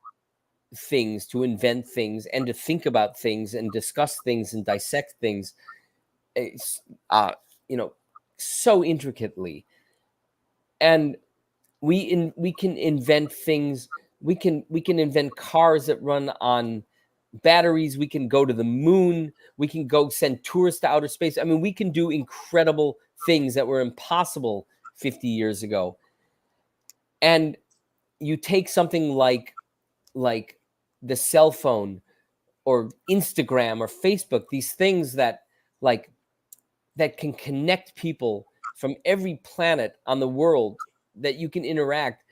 things, to invent things, and to think about things and discuss things and dissect things, it's, you know, so intricately. And we can invent things We can invent cars that run on batteries. We can go to the moon. We can go send tourists to outer space. I mean, we can do incredible things that were impossible 50 years ago. And you take something like the cell phone or Instagram or Facebook, these things that that can connect people from every planet on the world, that you can interact,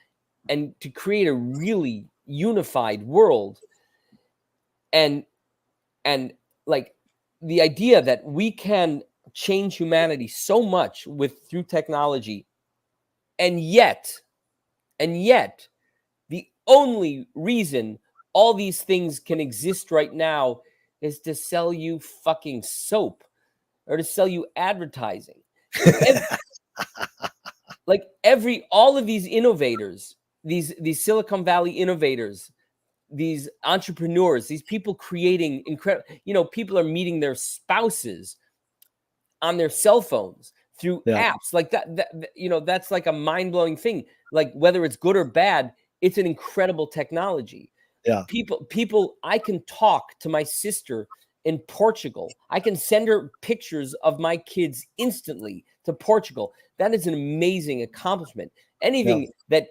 and to create a really unified world. And like the idea that we can change humanity so much through technology, and yet the only reason all these things can exist right now is to sell you fucking soap or to sell you advertising. All of these innovators, these Silicon Valley innovators, these entrepreneurs, these people creating incredible, people are meeting their spouses on their cell phones through apps like that. That's like a mind-blowing thing. Like, whether it's good or bad, it's an incredible technology. Yeah. People, I can talk to my sister in Portugal. I can send her pictures of my kids instantly to Portugal. That is an amazing accomplishment. Anything that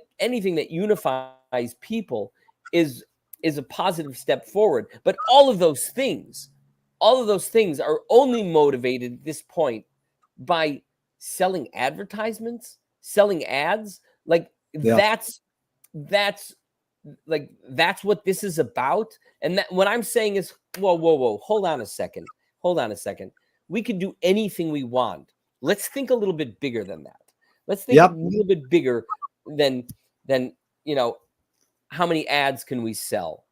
unifies people is a positive step forward. But all of those things are only motivated at this point by selling advertisements, selling ads. That's what this is about. And that, what I'm saying is, whoa, hold on a second. We can do anything we want. Let's think a little bit bigger than that. Let's think a little bit bigger than how many ads can we sell?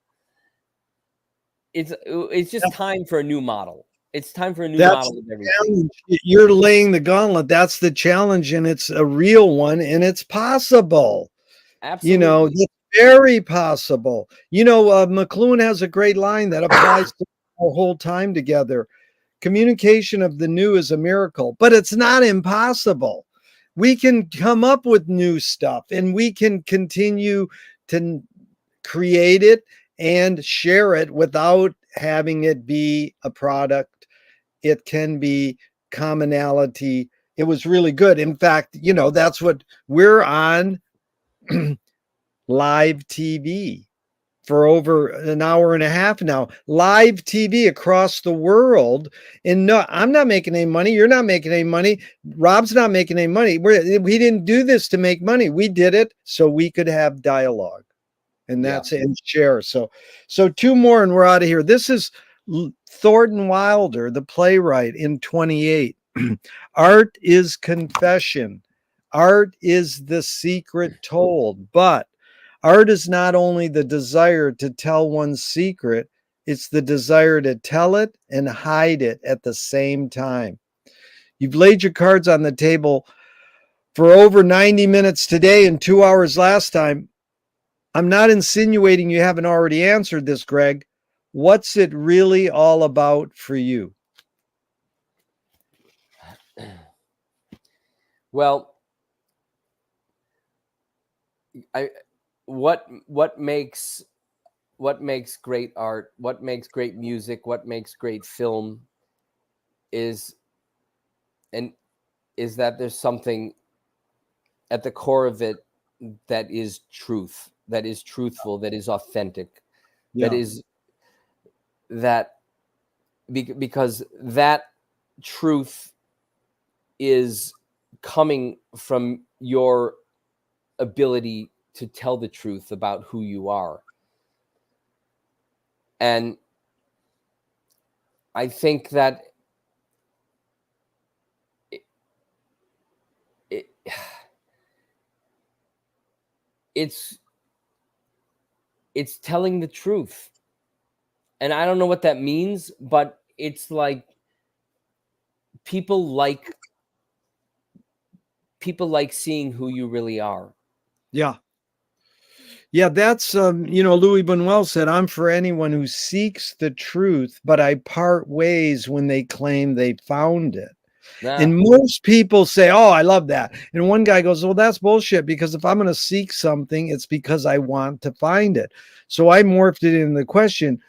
It's just time for a new model. It's time for a new model of everything. You're laying the gauntlet. That's the challenge, and it's a real one, and it's possible. Absolutely. It's very possible. McLuhan has a great line that applies to our whole time together. Communication of the new is a miracle, but it's not impossible. We can come up with new stuff, and we can continue to create it and share it without having it be a product. It can be commonality. It was really good. In fact, that's what we're on live TV for over an hour and a half now. Live TV across the world. And no, I'm not making any money. You're not making any money. Rob's not making any money. We didn't do this to make money. We did it so we could have dialogue. And that's it, and share. So two more and we're out of here. This is Thornton Wilder, the playwright, in 28. Art is confession. Art is the secret told. But art is not only the desire to tell one's secret, it's the desire to tell it and hide it at the same time. You've laid your cards on the table for over 90 minutes today and 2 hours last time. I'm not insinuating you haven't already answered this, Greg. What's it really all about for you? Well, what makes great art, what makes great music, what makes great film is that there's something at the core of it that is truth, that is truthful, that is authentic, because that truth is coming from your ability to tell the truth about who you are. And I think that it's telling the truth. And I don't know what that means, but it's like people like seeing who you really are. Yeah, that's Louis Buñuel said, I'm for anyone who seeks the truth, but I part ways when they claim they found it. Nah. And most people say, "Oh, I love that." And one guy goes, "Well, that's bullshit, because if I'm going to seek something, it's because I want to find it." So I morphed it into the question.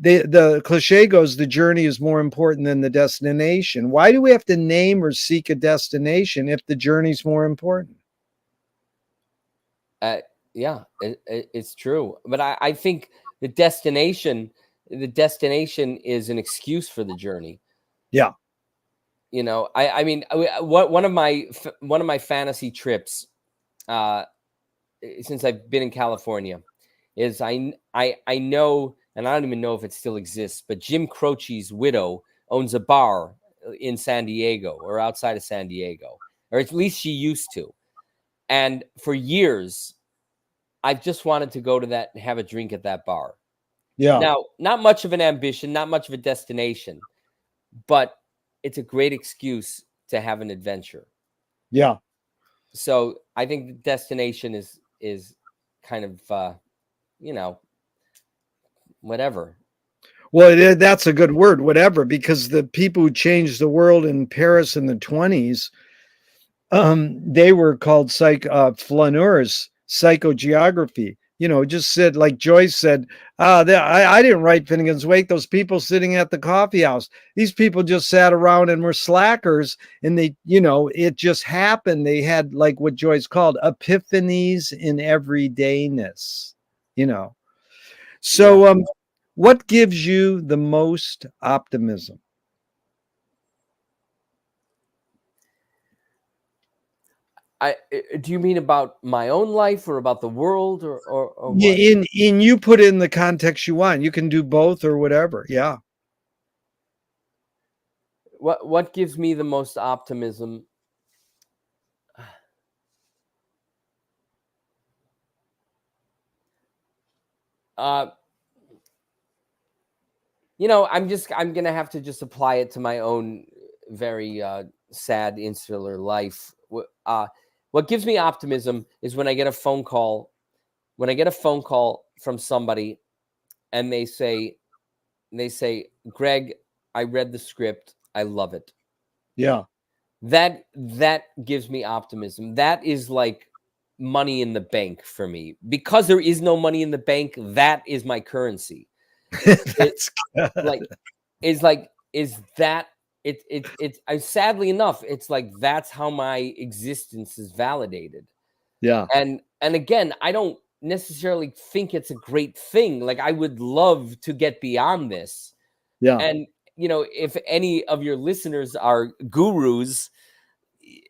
The cliche goes, the journey is more important than the destination. Why do we have to name or seek a destination if the journey's more important? Yeah, it's true. But I think the destination is an excuse for the journey. Yeah. You know, I mean, one of my fantasy trips, uh, since I've been in California, is I know, and I don't even know if it still exists, but Jim Croce's widow owns a bar in San Diego or outside of San Diego, or at least she used to. And for years, I've just wanted to go to that and have a drink at that bar. Yeah. Now, not much of an ambition, not much of a destination, but it's a great excuse to have an adventure. Yeah. So I think the destination is kind of you know, whatever. Well, that's a good word, whatever, because the people who changed the world in Paris in the 20s, they were called flaneurs, psychogeography. Just said, like Joyce said, I didn't write Finnegan's Wake. Those people sitting at the coffee house, these people just sat around and were slackers, and it just happened. They had, like what Joyce called, epiphanies in everydayness. Yeah. So, what gives you the most optimism? Do you mean about my own life or about the world or Yeah, what? in you put it in the context you want. You can do both or whatever. Yeah. What gives me the most optimism? Uh, I'm gonna have to just apply it to my own very sad insular life. What gives me optimism is when I get a phone call, from somebody, and they say, Greg, I read the script, I love it. Yeah. That gives me optimism. That is like money in the bank for me, because there is no money in the bank. That is my currency. It That's good. like is like is that sadly enough, it's like that's how my existence is validated. Yeah. And again, I don't necessarily think it's a great thing. Like, I would love to get beyond this. Yeah. And if any of your listeners are gurus,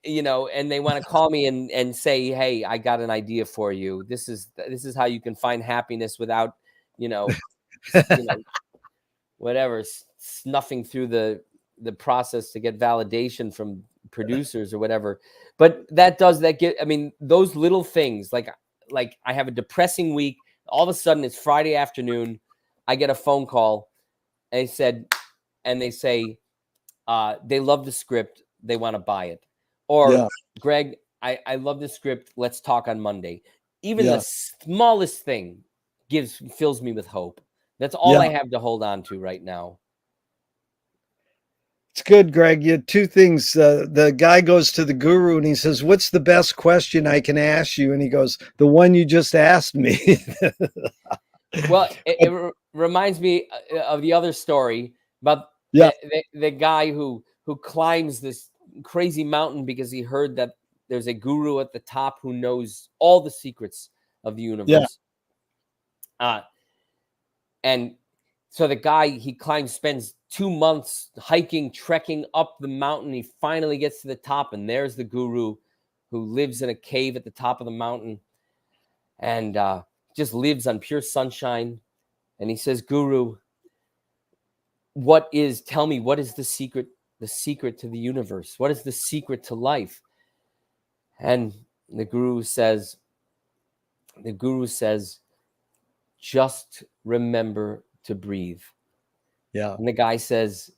and they want to call me and say, hey, I got an idea for you. This is how you can find happiness without you know you know whatever, snuffing through the process to get validation from producers or whatever. But I mean, those little things, like I have a depressing week, all of a sudden it's Friday afternoon, I get a phone call, and they say, they love the script, they want to buy it. Or, Yeah. Greg, I love the script, let's talk on Monday. Even the Yeah. smallest thing fills me with hope. That's all Yeah. I have to hold on to right now. It's good, Greg. You had two things. The guy goes to the guru and he says, "What's the best question I can ask you?" And he goes, "The one you just asked me." Well, it reminds me of the other story about Yeah. the guy who climbs this crazy mountain because he heard that there's a guru at the top who knows all the secrets of the Yeah. universe. And so the guy, he climbs, spends 2 months hiking, trekking up the mountain. He finally gets to the top, and there's the guru who lives in a cave at the top of the mountain, and just lives on pure sunshine. And he says, Guru, tell me, what is the secret to the universe? What is the secret to life? And the guru says, just remember to breathe. Yeah. And the guy says,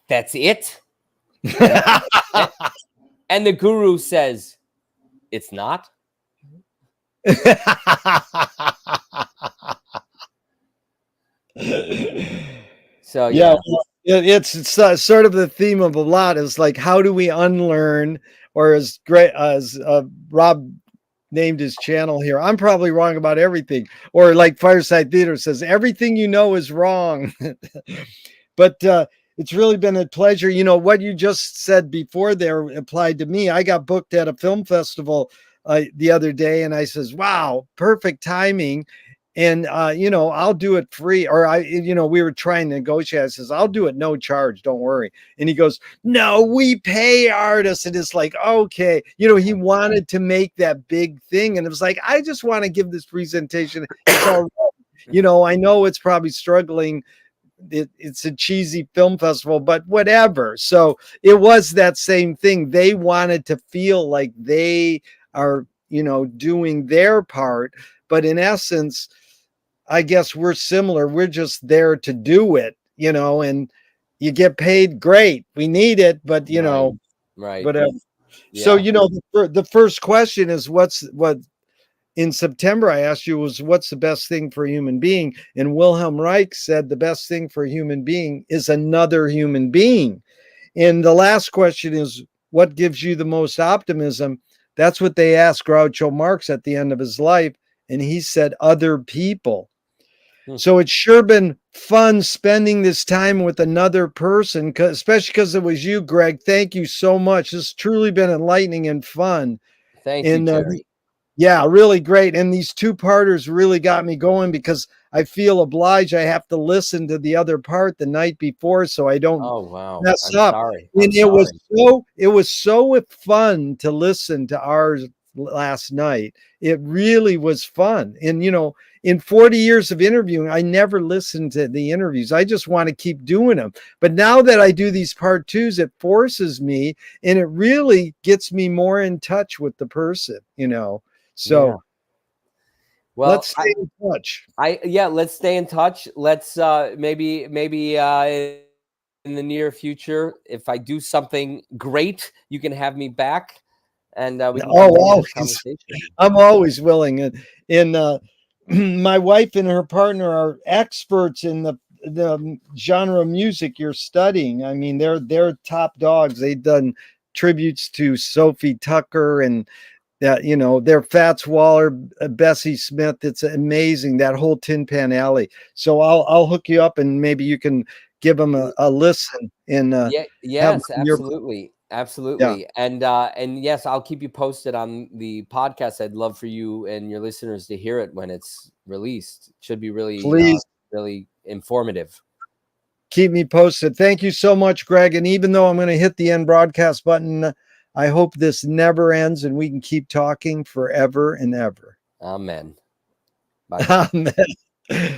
that's it? And the guru says, it's not. So Yeah, yeah. well, It's sort of the theme of a lot is like, how do we unlearn, or as great as Rob named his channel here, I'm probably wrong about everything, or like Fireside Theater says, everything you know is wrong. But it's really been a pleasure. You know, what you just said before there applied to me. I got booked at a film festival the other day, and I says, wow, perfect timing. And you know, I'll do it free. Or we were trying to negotiate. I says, I'll do it no charge, don't worry. And he goes, no, we pay artists. And it's like, okay, he wanted to make that big thing. And it was like, I just want to give this presentation. It's all right. I know it's probably struggling. It's a cheesy film festival, but whatever. So it was that same thing. They wanted to feel like they are, doing their part. But in essence, I guess we're similar. We're just there to do it, and you get paid great. We need it, but Right. whatever. So, Yeah. the first question is what in September I asked you was, what's the best thing for a human being? And Wilhelm Reich said the best thing for a human being is another human being. And the last question is, what gives you the most optimism? That's what they asked Groucho Marx at the end of his life. And he said, other people. So it's sure been fun spending this time with another person, especially because it was you, Greg. Thank you so much. It's truly been enlightening and fun. Thank you, And Terry. yeah, really great. And these two-parters really got me going because I feel obliged. I have to listen to the other part the night before so I don't Oh, wow. mess I'm up. sorry. And I'm sorry. it was so fun to listen to ours last night. It really was fun. And in 40 years of interviewing, I never listened to the interviews. I just want to keep doing them. But now that I do these part twos, it forces me, and it really gets me more in touch with the person, So Yeah. Well, let's stay in touch. let's stay in touch. Let's maybe in the near future, if I do something great, you can have me back, and we can Oh, continue this always. conversation. I'm always willing. And my wife and her partner are experts in the genre of music you're studying. I mean, they're top dogs. They've done tributes to Sophie Tucker and that, they're Fats Waller, Bessie Smith. It's amazing, that whole Tin Pan Alley. So I'll hook you up, and maybe you can give them a listen and Yeah, have yes, your absolutely. yeah. Absolutely. And yes, I'll keep you posted on the podcast. I'd love for you and your listeners to hear it when it's released. It should be really Please really informative. keep me posted. Thank you so much, Greg. And even though I'm going to hit the end broadcast button, I hope this never ends and we can keep talking forever and ever. Amen. Bye-bye. Amen.